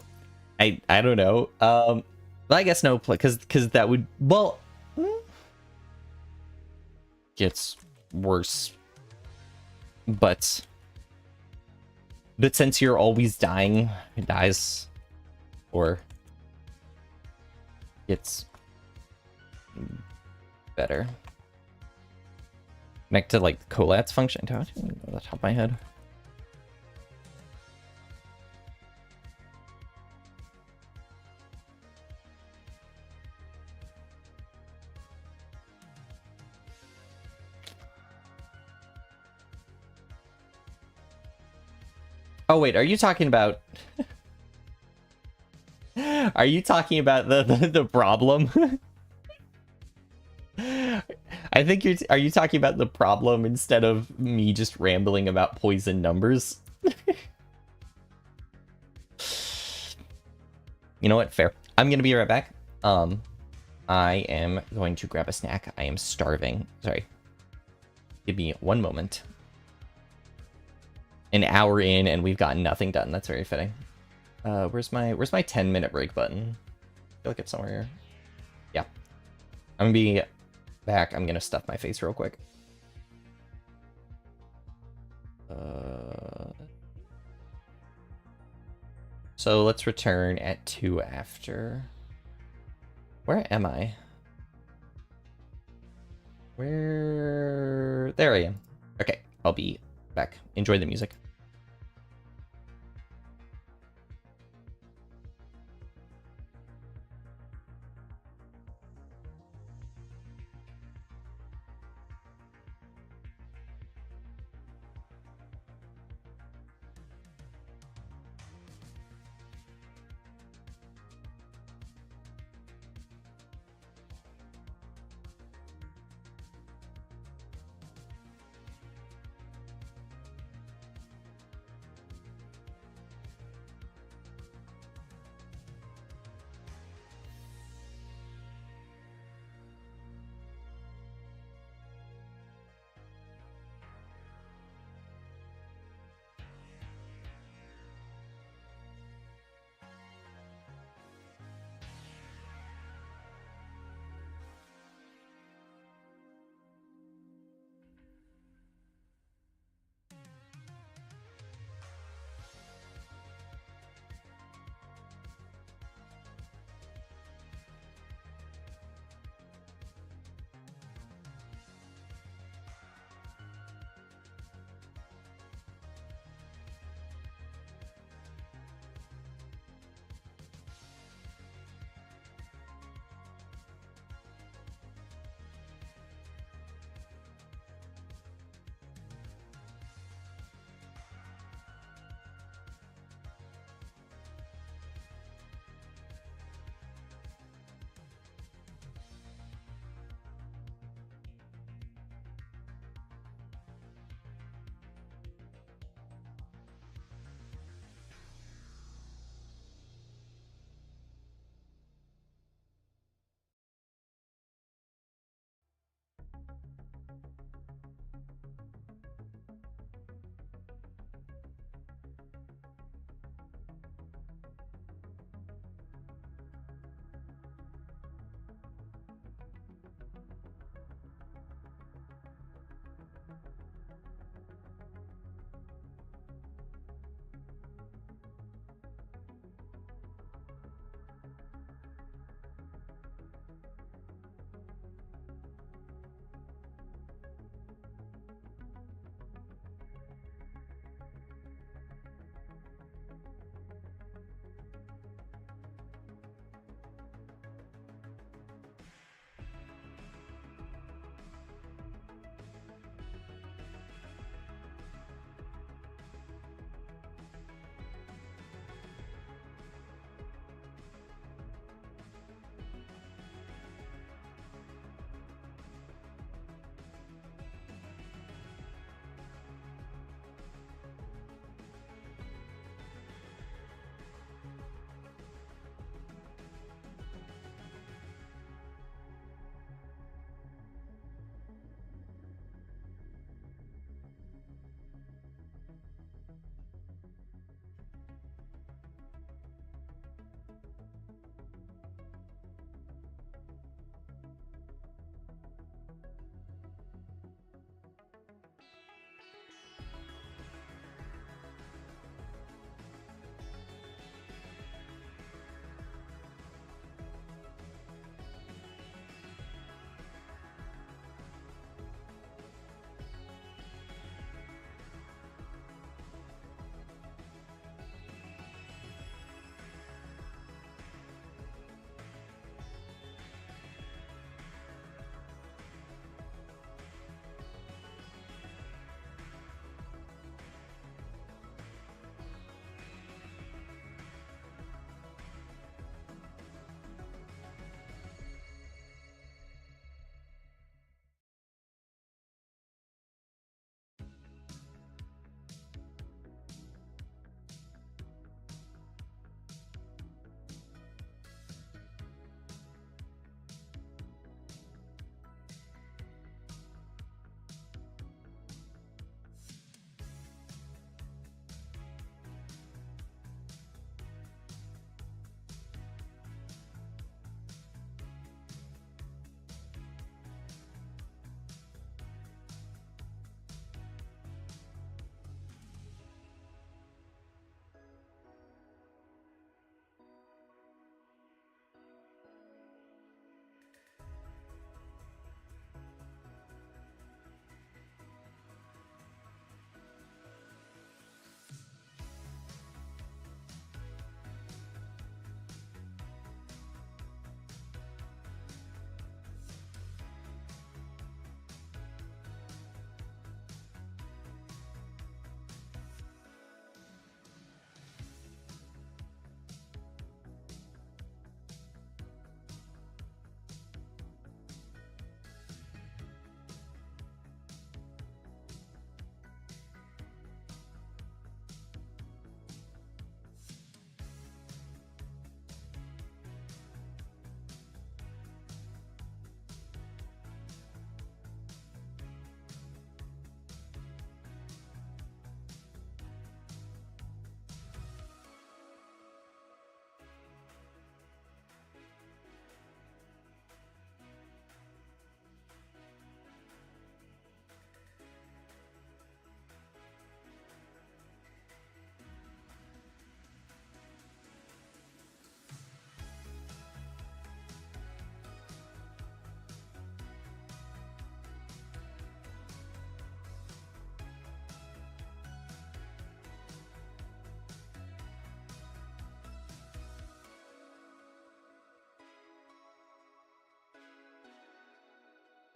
A: I don't know. Well, I guess no, because that would, well, gets worse, but since you're always dying, it dies, or gets better. Connect to like the Collat's function. I don't know off the top of my head. Oh wait, are you talking about? Are you talking about the problem? I think you're. Are you talking about the problem instead of me just rambling about poison numbers? You know what? Fair. I'm gonna be right back. I am going to grab a snack. I am starving. Sorry. Give me one moment. An hour in and we've got nothing done. That's very fitting. Where's my 10-minute break button? I feel like it's somewhere here. Yeah. I'm gonna be back. I'm gonna stuff my face real quick. So let's return at 2 after. Where am I? Where? There I am. I'll be back. Enjoy the music.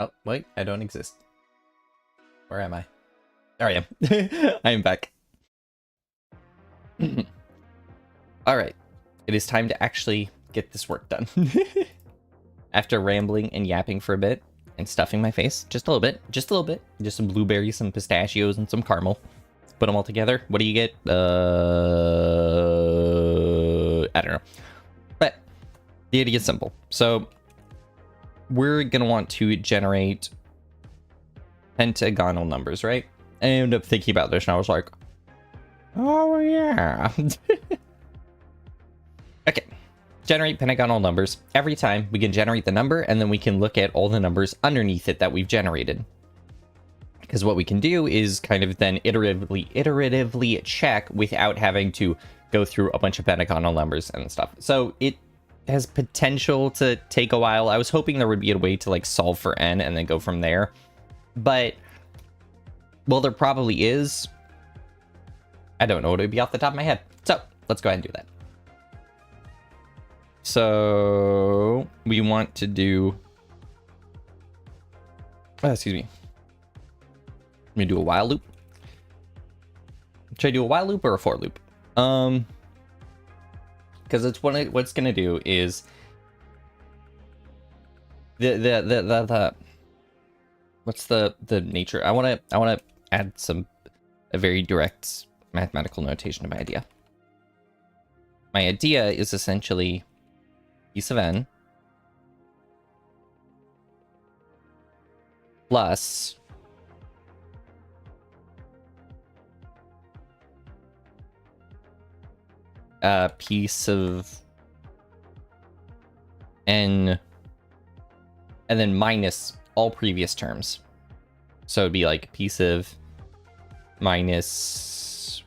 A: Oh, wait, I don't exist. Where am I? There I am. I am back. Alright. It is time to actually get this work done. After rambling and yapping for a bit, and stuffing my face, just a little bit, just some blueberries, some pistachios, and some caramel. Put them all together. What do you get? I don't know. But the idea is simple. So we're gonna want to generate pentagonal numbers, right? I ended up thinking about this and I was like, oh yeah. Okay. Generate pentagonal numbers. Every time we can generate the number and then we can look at all the numbers underneath it that we've generated. Because what we can do is kind of then iteratively check without having to go through a bunch of pentagonal numbers and stuff. So it has potential to take a while. I was hoping there would be a way to like solve for n and then go from there. But, well, there probably is. I don't know what it would be off the top of my head. So let's go ahead and do that. So we want to do, excuse me. I'm gonna do a while loop. Should I do a while loop or a for loop? Because it's what it's gonna do is the what's the nature? I wanna add a very direct mathematical notation to my idea. My idea is essentially piece of n plus a piece of n and then minus all previous terms. So it'd be like piece of minus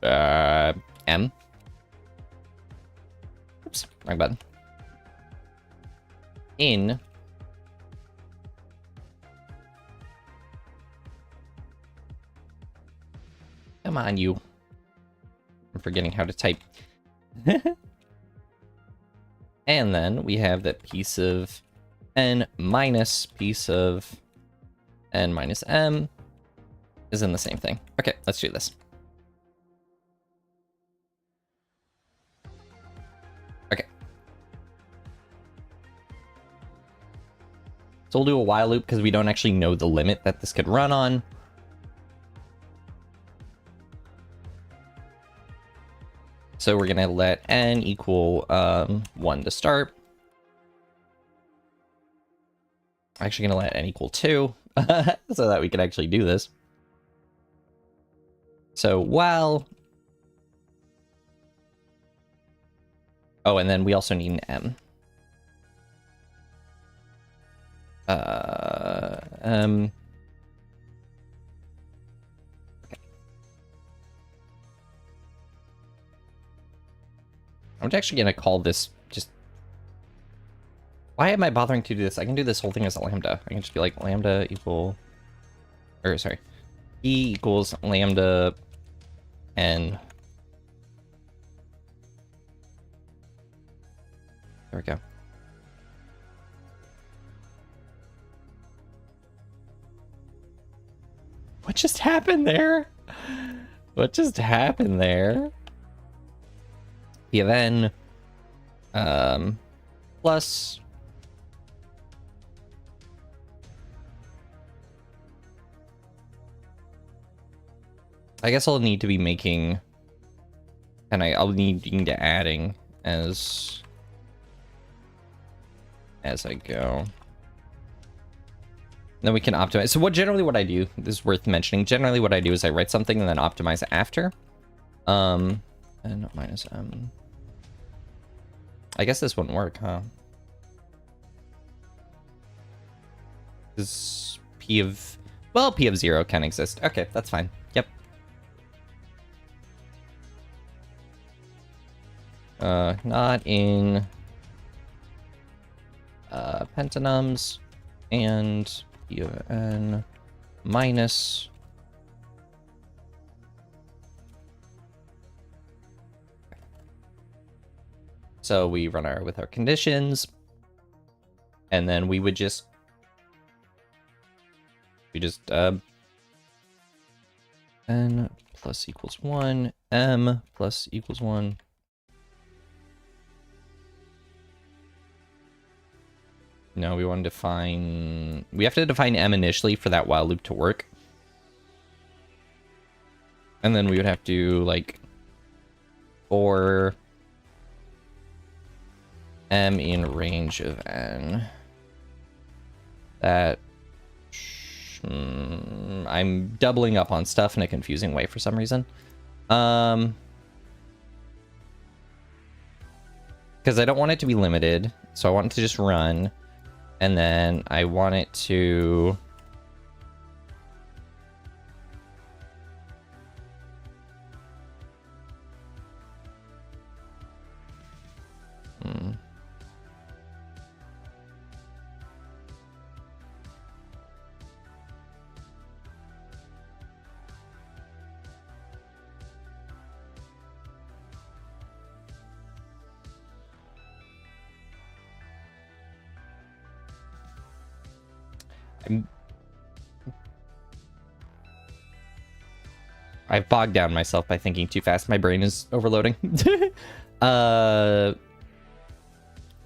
A: m. Oops, wrong button. In come on, you. I'm forgetting how to type. And then we have that piece of n minus piece of n minus m is in the same thing. Okay, let's do this. Okay. So we'll do a while loop because we don't actually know the limit that this could run on. So we're gonna let n equal 1 to start. I'm actually gonna let n equal 2 so that we can actually do this. So while, oh, and then we also need an m. I'm actually going to call this just... Why am I bothering to do this? I can do this whole thing as a lambda. I can just be like lambda equal... Or, sorry. E equals lambda n. There we go. What just happened there? What just happened there? P of n plus I guess I'll need to be making, and I'll need to adding as I go. Then we can optimize. So what I do, this is worth mentioning, generally what I do is I write something and then optimize after. And minus m. I guess this wouldn't work, huh? This p of, well, p of 0 can exist. Okay, that's fine. Yep. Not in pentanums and p of n minus So we run with our conditions, and then we would just We just n plus equals 1, m plus equals 1. No, we want to define... We have to define m initially for that while loop to work. And then we would have to, like, for m in range of n. That... I'm doubling up on stuff in a confusing way for some reason. Because I don't want it to be limited, so I want it to just run. And then I want it to... I've bogged down myself by thinking too fast. My brain is overloading.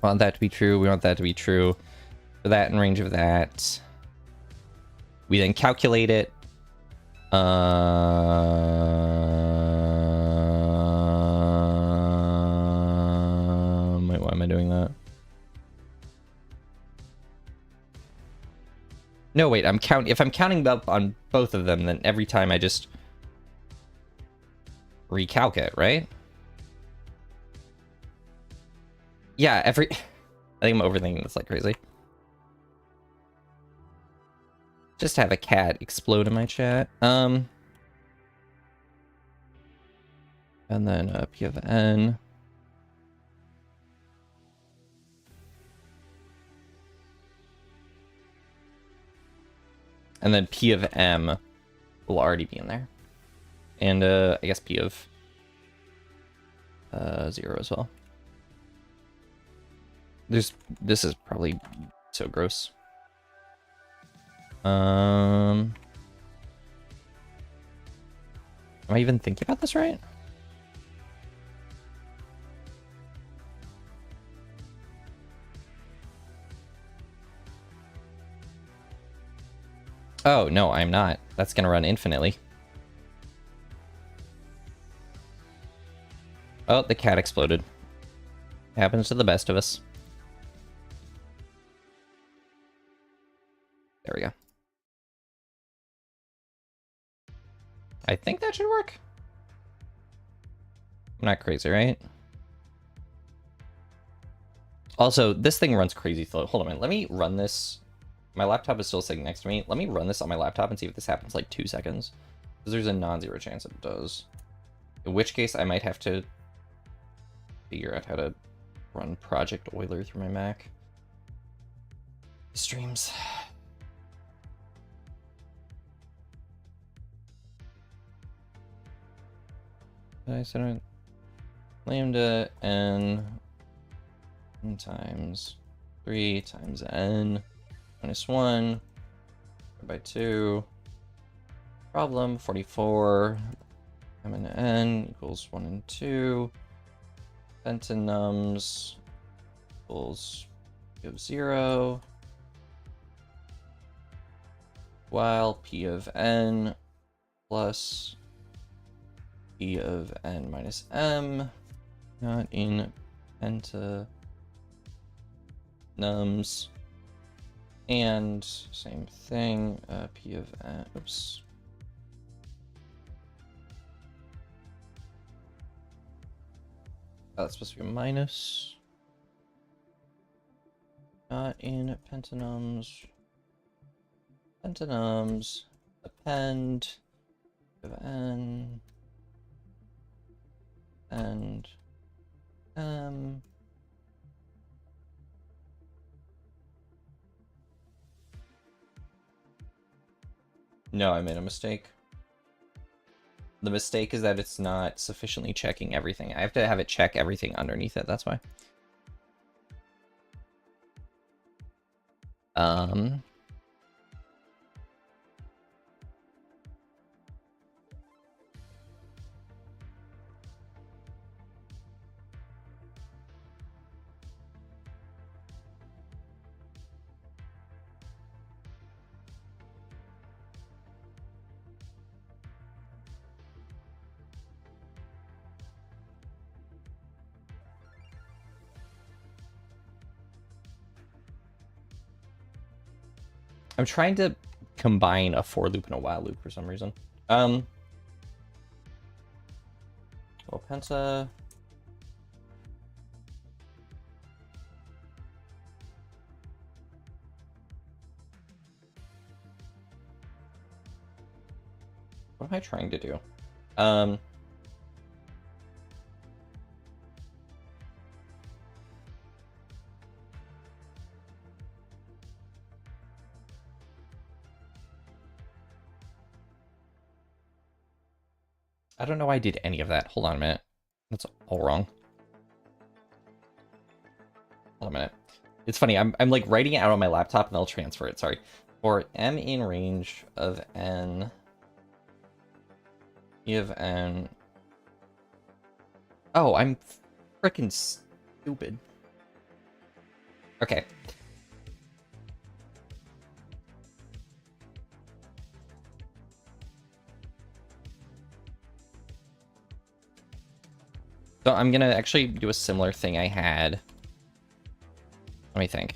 A: Want that to be true. We want that to be true. For that in range of that. We then calculate it. Wait, why am I doing that? No, wait, if I'm counting up on both of them, then every time I just recalc it, right? Yeah, I think I'm overthinking this like crazy. Just have a cat explode in my chat. And then P of n. And then P of m will already be in there. And I guess P of 0 as well. This is probably so gross. Am I even thinking about this right? Oh, no, I'm not. That's gonna run infinitely. Oh, the cat exploded. Happens to the best of us. There we go. I think that should work. I'm not crazy, right? Also, this thing runs crazy slow. Hold on a minute. Let me run this. My laptop is still sitting next to me. Let me run this on my laptop and see if this happens like 2 seconds. Because there's a non-zero chance that it does. In which case, I might have to figure out how to run Project Euler through my Mac. Streams. I said lambda n times 3 times n minus 1 by 2. Problem 44 m and n equals 1 and 2. Pentanums equals p of 0 while p of n plus p of n minus m not in pentanums, and same thing, p of n, oops. Oh, that's supposed to be a minus. Not in pentanums. Pentanums, append of n and m. No, I made a mistake. The mistake is that it's not sufficiently checking everything. I have to have it check everything underneath it, that's why. I'm trying to combine a for loop and a while loop for some reason. Well, penta. What am I trying to do? I don't know why I did any of that. Hold on a minute. That's all wrong. Hold on a minute. It's funny. I'm like writing it out on my laptop and I'll transfer it. Sorry. For m in range of n, e of n. Oh, I'm freaking stupid. Okay. So I'm gonna actually do a similar thing I had. Let me think.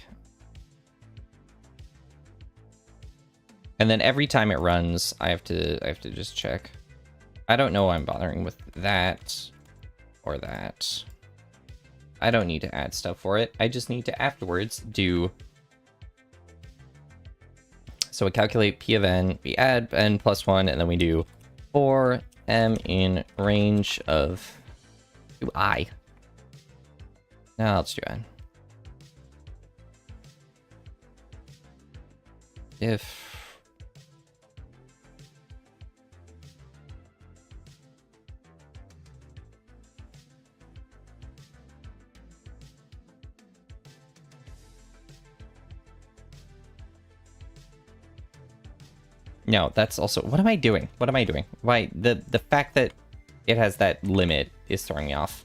A: And then every time it runs, I have to just check. I don't know why I'm bothering with that or that. I don't need to add stuff for it. I just need to afterwards do. So we calculate p of n, we add n plus 1, and then we do for m in range of I. Now let's do n. If no, that's also, what am I doing? What am I doing? Why the fact that it has that limit is throwing me off.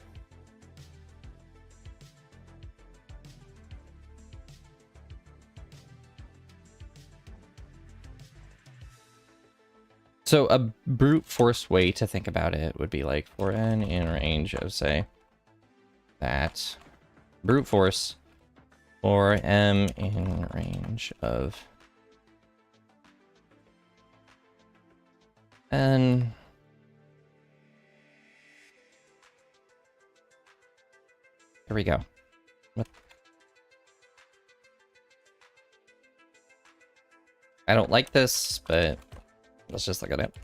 A: So a brute force way to think about it would be like for n in range of, say, that. Brute force for m in range of n. Here we go. What? I don't like this, but let's just look at it.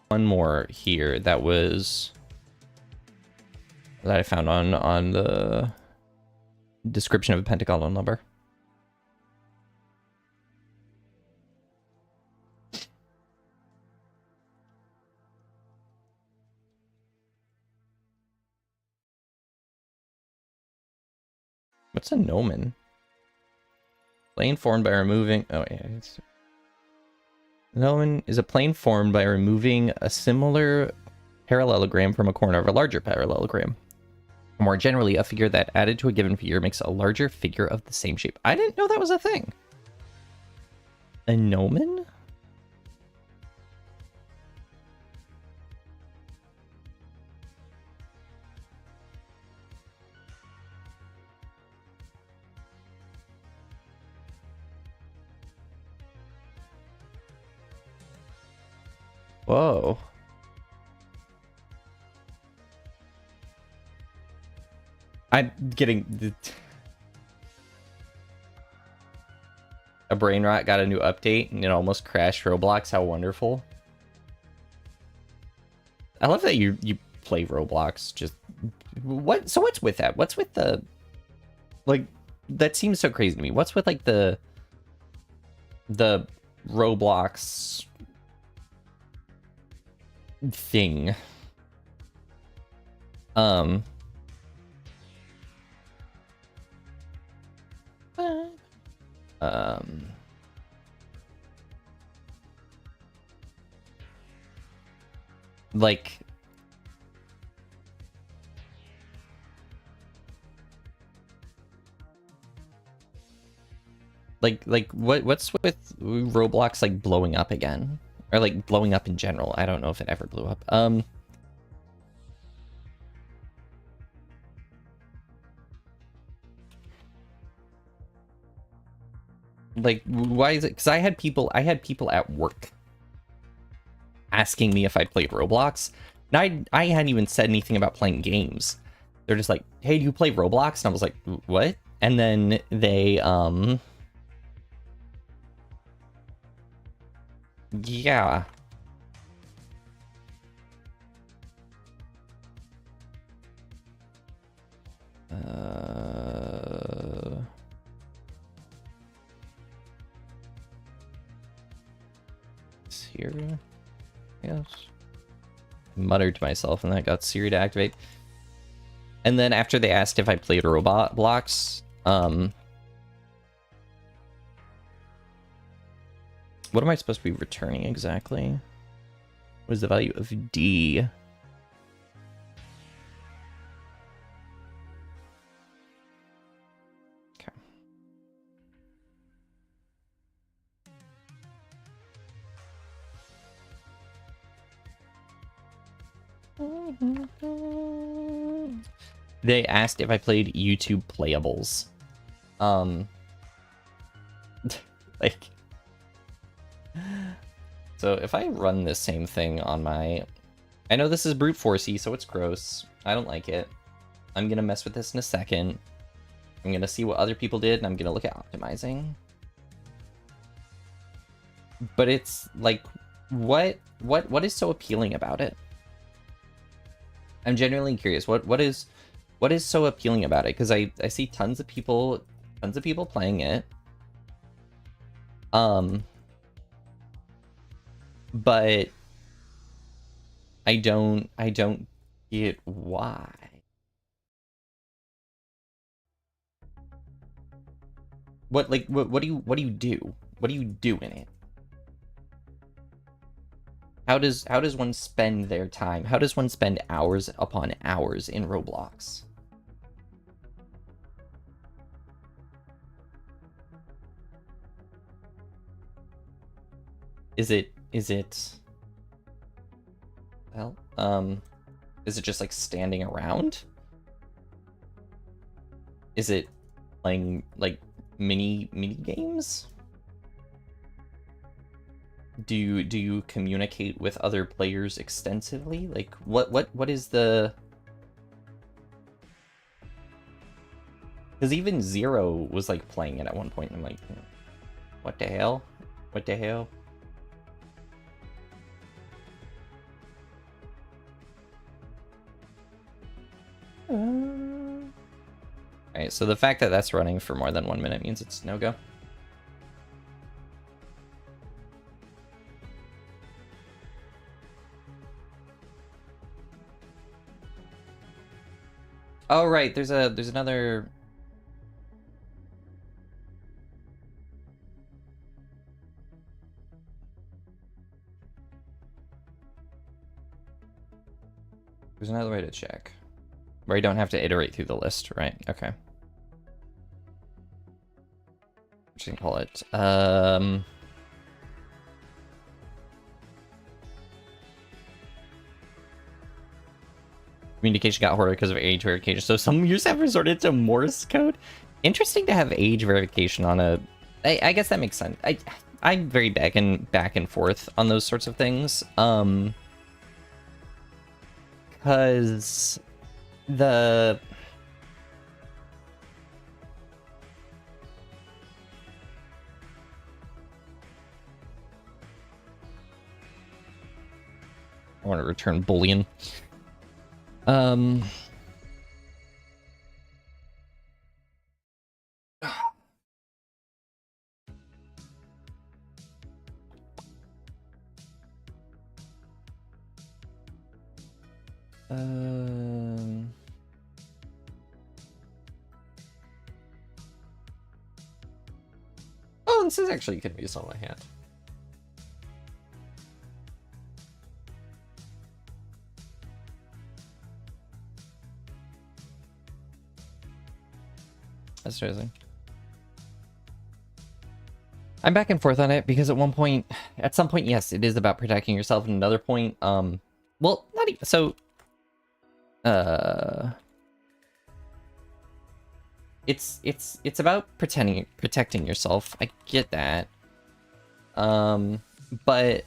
A: One more here that I found on the description of a pentagonal number. What's a nomen? Plane formed by removing. Oh yeah. Nomen is a plane formed by removing a similar parallelogram from a corner of a larger parallelogram. Or more generally, a figure that added to a given figure makes a larger figure of the same shape. I didn't know that was a thing. A nomen? Whoa. I'm getting... A brain rot got a new update and it almost crashed Roblox. How wonderful. I love that you play Roblox. Just... What? So what's with that? What's with the... Like, that seems so crazy to me. What's with, like, the Roblox thing? Like, Like what's with Roblox like blowing up again? Or like blowing up in general. I don't know if it ever blew up. Like why is it? Because I had people at work asking me if I'd played Roblox. And I hadn't even said anything about playing games. They're just like, hey, do you play Roblox? And I was like, what? And then they yeah. It's here. Yes. Muttered to myself, and that got Siri to activate. And then after they asked if I played Roblox, what am I supposed to be returning exactly? What is the value of D? Okay. They asked if I played YouTube playables. Like, so if I run this same thing on my, I know this is brute forcey, so it's gross. I don't like it. I'm gonna mess with this in a second. I'm gonna see what other people did, and I'm gonna look at optimizing. But it's like, what is so appealing about it? I'm genuinely curious. What is so appealing about it? Because I see tons of people playing it. But I don't get why. What do you do? What do you do in it? How does one spend their time? How does one spend hours upon hours in Roblox? Is it well, is it just like standing around? Is it playing like mini games? Do you communicate with other players extensively? Like what is the? Because even Zero was like playing it at one point, and I'm like, what the hell? What the hell? Alright, so the fact that that's running for more than 1 minute means it's no-go. Oh right, there's another. There's another way to check. Where you don't have to iterate through the list, right? Okay. What should I call it? Communication got harder because of age verification. So some users have resorted to Morse code. Interesting to have age verification on a. I guess that makes sense. I'm very back and forth on those sorts of things. Because the. I want to return Boolean. Oh, this is actually going to be on my hand. That's amazing. I'm back and forth on it because at some point, yes, it is about protecting yourself. And another point, well, not even so. It's about protecting yourself. I get that. But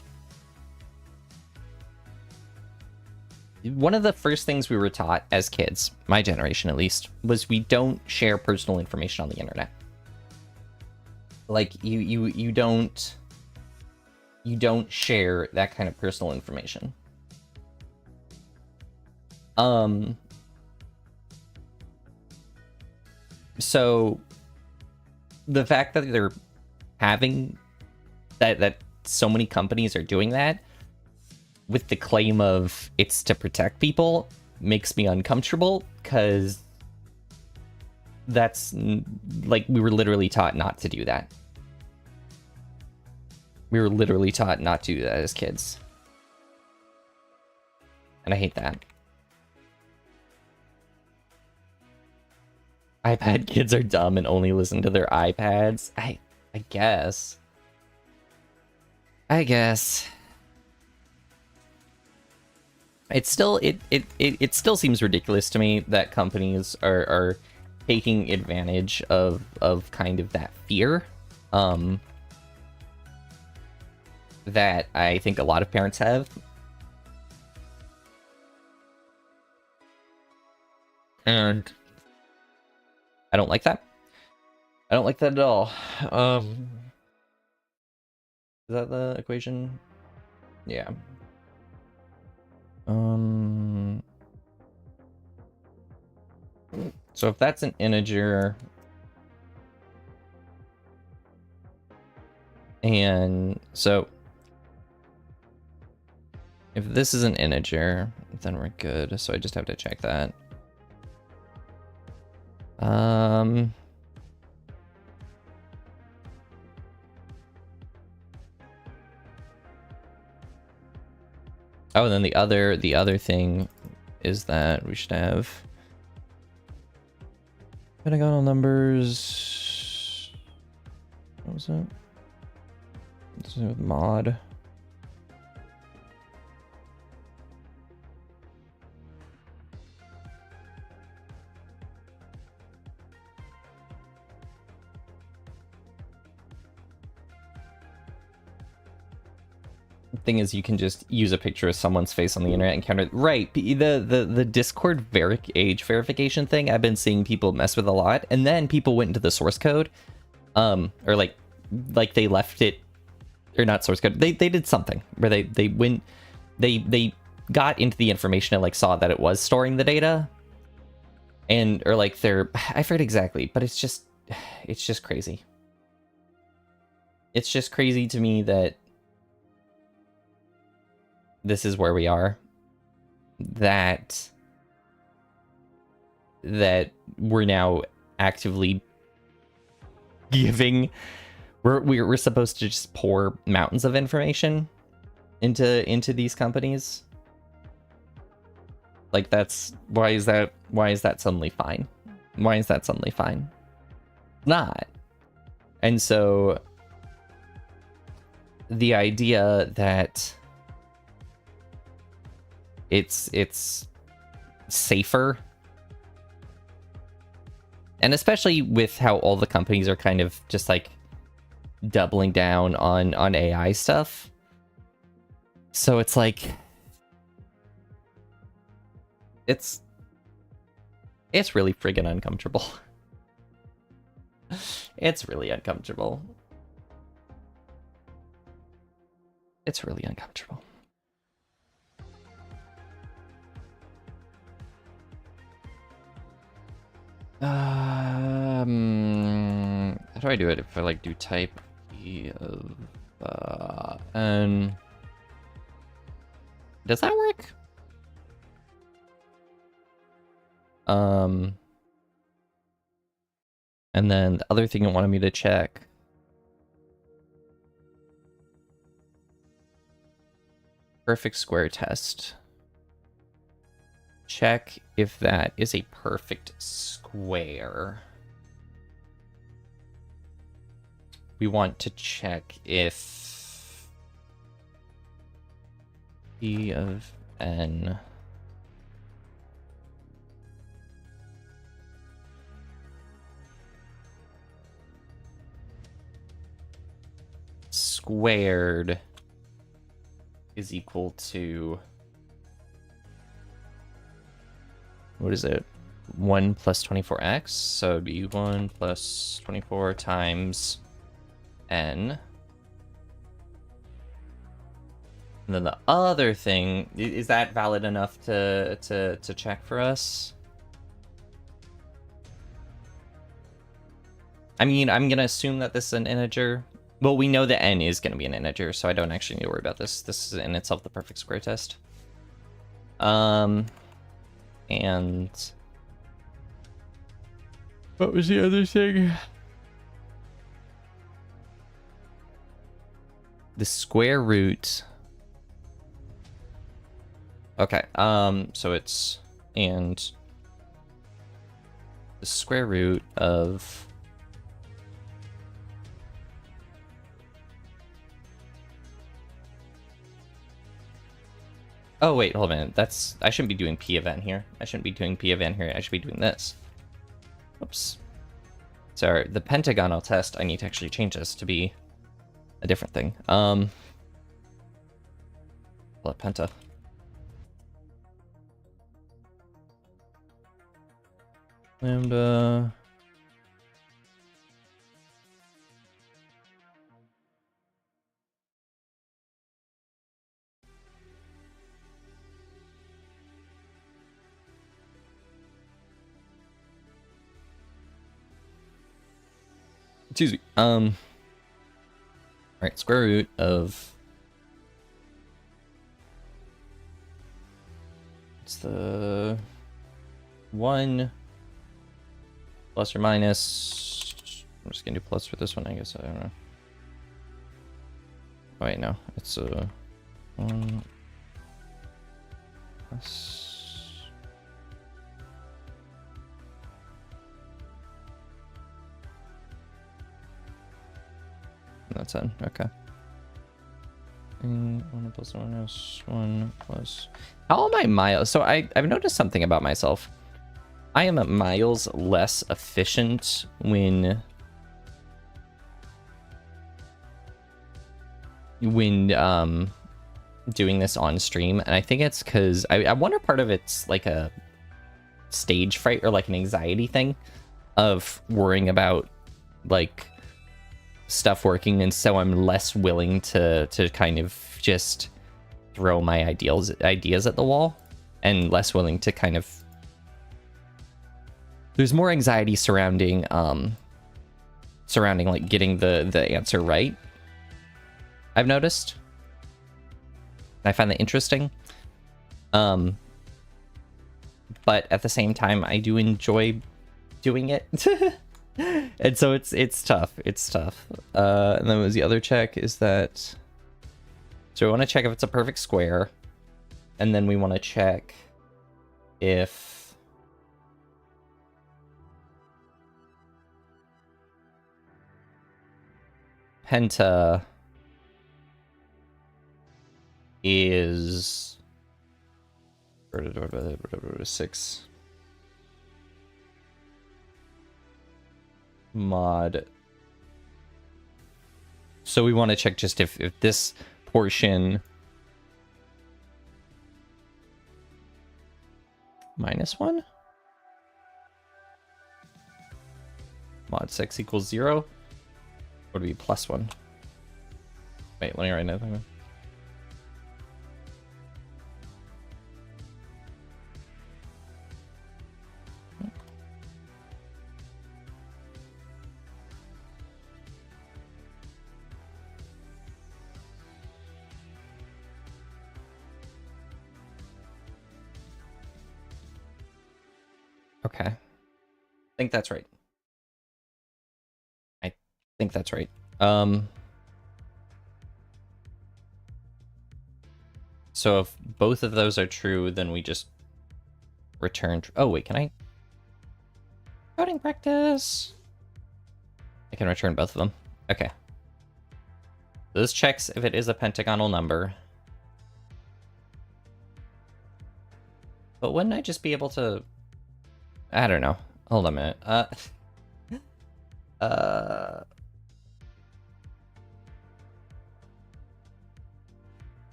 A: one of the first things we were taught as kids, my generation at least, was we don't share personal information on the internet. Like you don't share that kind of personal information. So the fact that they're having that so many companies are doing that with the claim of it's to protect people makes me uncomfortable, because that's like, we were literally taught not to do that. We were literally taught not to do that as kids. And I hate that. iPad kids are dumb and only listen to their iPads. I guess. It still seems ridiculous to me that companies are taking advantage of kind of that fear that I think a lot of parents have. And I don't like that. I don't like that at all. Is that the equation? Yeah. So if that's an integer, and so if this is an integer, then we're good. So I just have to check that. Oh, and then the other thing is that we should have pentagonal numbers. What was that? This is with mod. Thing is, you can just use a picture of someone's face on the internet and counter. Right, the Discord age verification thing, I've been seeing people mess with a lot, and then people went into the source code, or like they left it, or not source code. They did something where they went, they got into the information and like saw that it was storing the data, and or like I forget exactly, but it's just crazy. It's just crazy to me that this is where we are, that we're now actively giving, we're supposed to just pour mountains of information into these companies. Like, that's why is that suddenly fine? Why is that suddenly fine? Not. And so the idea that it's safer, and especially with how all the companies are kind of just like doubling down on AI stuff, so it's like it's really friggin' uncomfortable. It's really uncomfortable. It's really uncomfortable. How do I do it if I like do type E of N? Does that work? And then the other thing it wanted me to check. Perfect square test. Check if that is a perfect square. we want to check if p of n squared is equal to, what is it? 1 plus 24x, so it'd be 1 plus 24 times n. And then the other thing, is that valid enough to check for us? I mean, I'm gonna assume that this is an integer. Well, we know that n is gonna be an integer, so I don't actually need to worry about this. This is in itself the perfect square test. And what was the other thing? The square root. Okay, so it's, and the square root of oh wait, hold on. That's, I shouldn't be doing p of n here. I shouldn't be doing p of n here. I should be doing this. Oops. Sorry, the pentagonal test, I need to actually change this to be a different thing. Let penta. Lambda. Excuse me. All right, square root of, it's the 1 plus or minus, I'm just gonna do plus for this one, I guess, I don't know. Oh wait, no, it's a 1 plus, that's n, okay. And 1 plus 1 is 1 plus, how am I miles? So I've noticed something about myself. I am miles less efficient when doing this on stream, and I think it's because I wonder part of it's like a stage fright or like an anxiety thing of worrying about like stuff working, and so I'm less willing to kind of just throw my ideas at the wall, and less willing to kind of, there's more anxiety surrounding like getting the answer right, I've noticed. I find that interesting. But at the same time, I do enjoy doing it. And so it's tough. It's tough. And then what was the other check? Is that, so we want to check if it's a perfect square, and then we want to check if penta is 6 mod. So we want to check just if this portion -1 mod 6 equals 0, would be +1. Wait, let me write another thing. Okay. I think that's right. I think that's right. So if both of those are true, then we just return. Oh, wait, can I? Coding practice. I can return both of them. Okay. This checks if it is a pentagonal number. But wouldn't I just be able to... I don't know. Hold on a minute.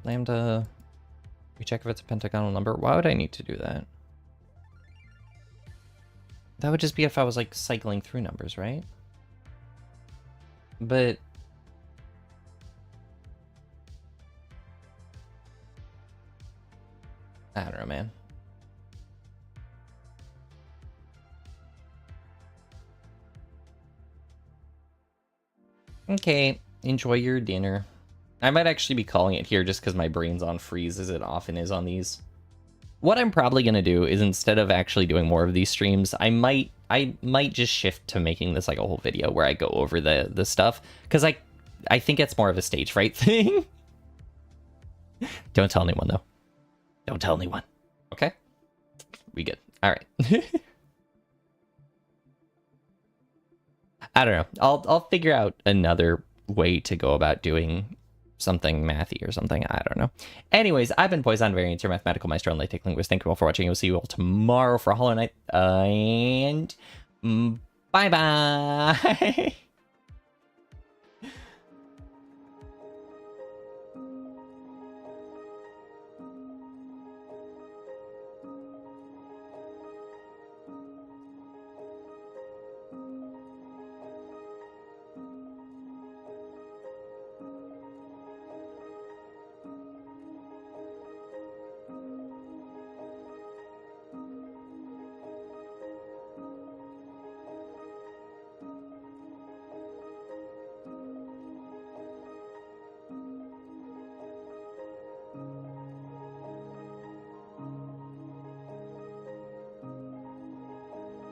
A: Lambda... We check if it's a pentagonal number. Why would I need to do that? That would just be if I was, like, cycling through numbers, right? But... I don't know, man. Okay, enjoy your dinner. I might actually be calling it here just because my brain's on freeze as it often is on these. What I'm probably going to do is instead of actually doing more of these streams, I might just shift to making this like a whole video where I go over the stuff. Because I think it's more of a stage fright thing. Don't tell anyone, though. Don't tell anyone. Okay? We good. All right. I don't know. I'll figure out another way to go about doing something mathy or something. I don't know. Anyways, I've been Poisson, Variance, your mathematical maestro and LaTeX linguist. Thank you all for watching. We'll see you all tomorrow for Hollow Knight. And bye-bye.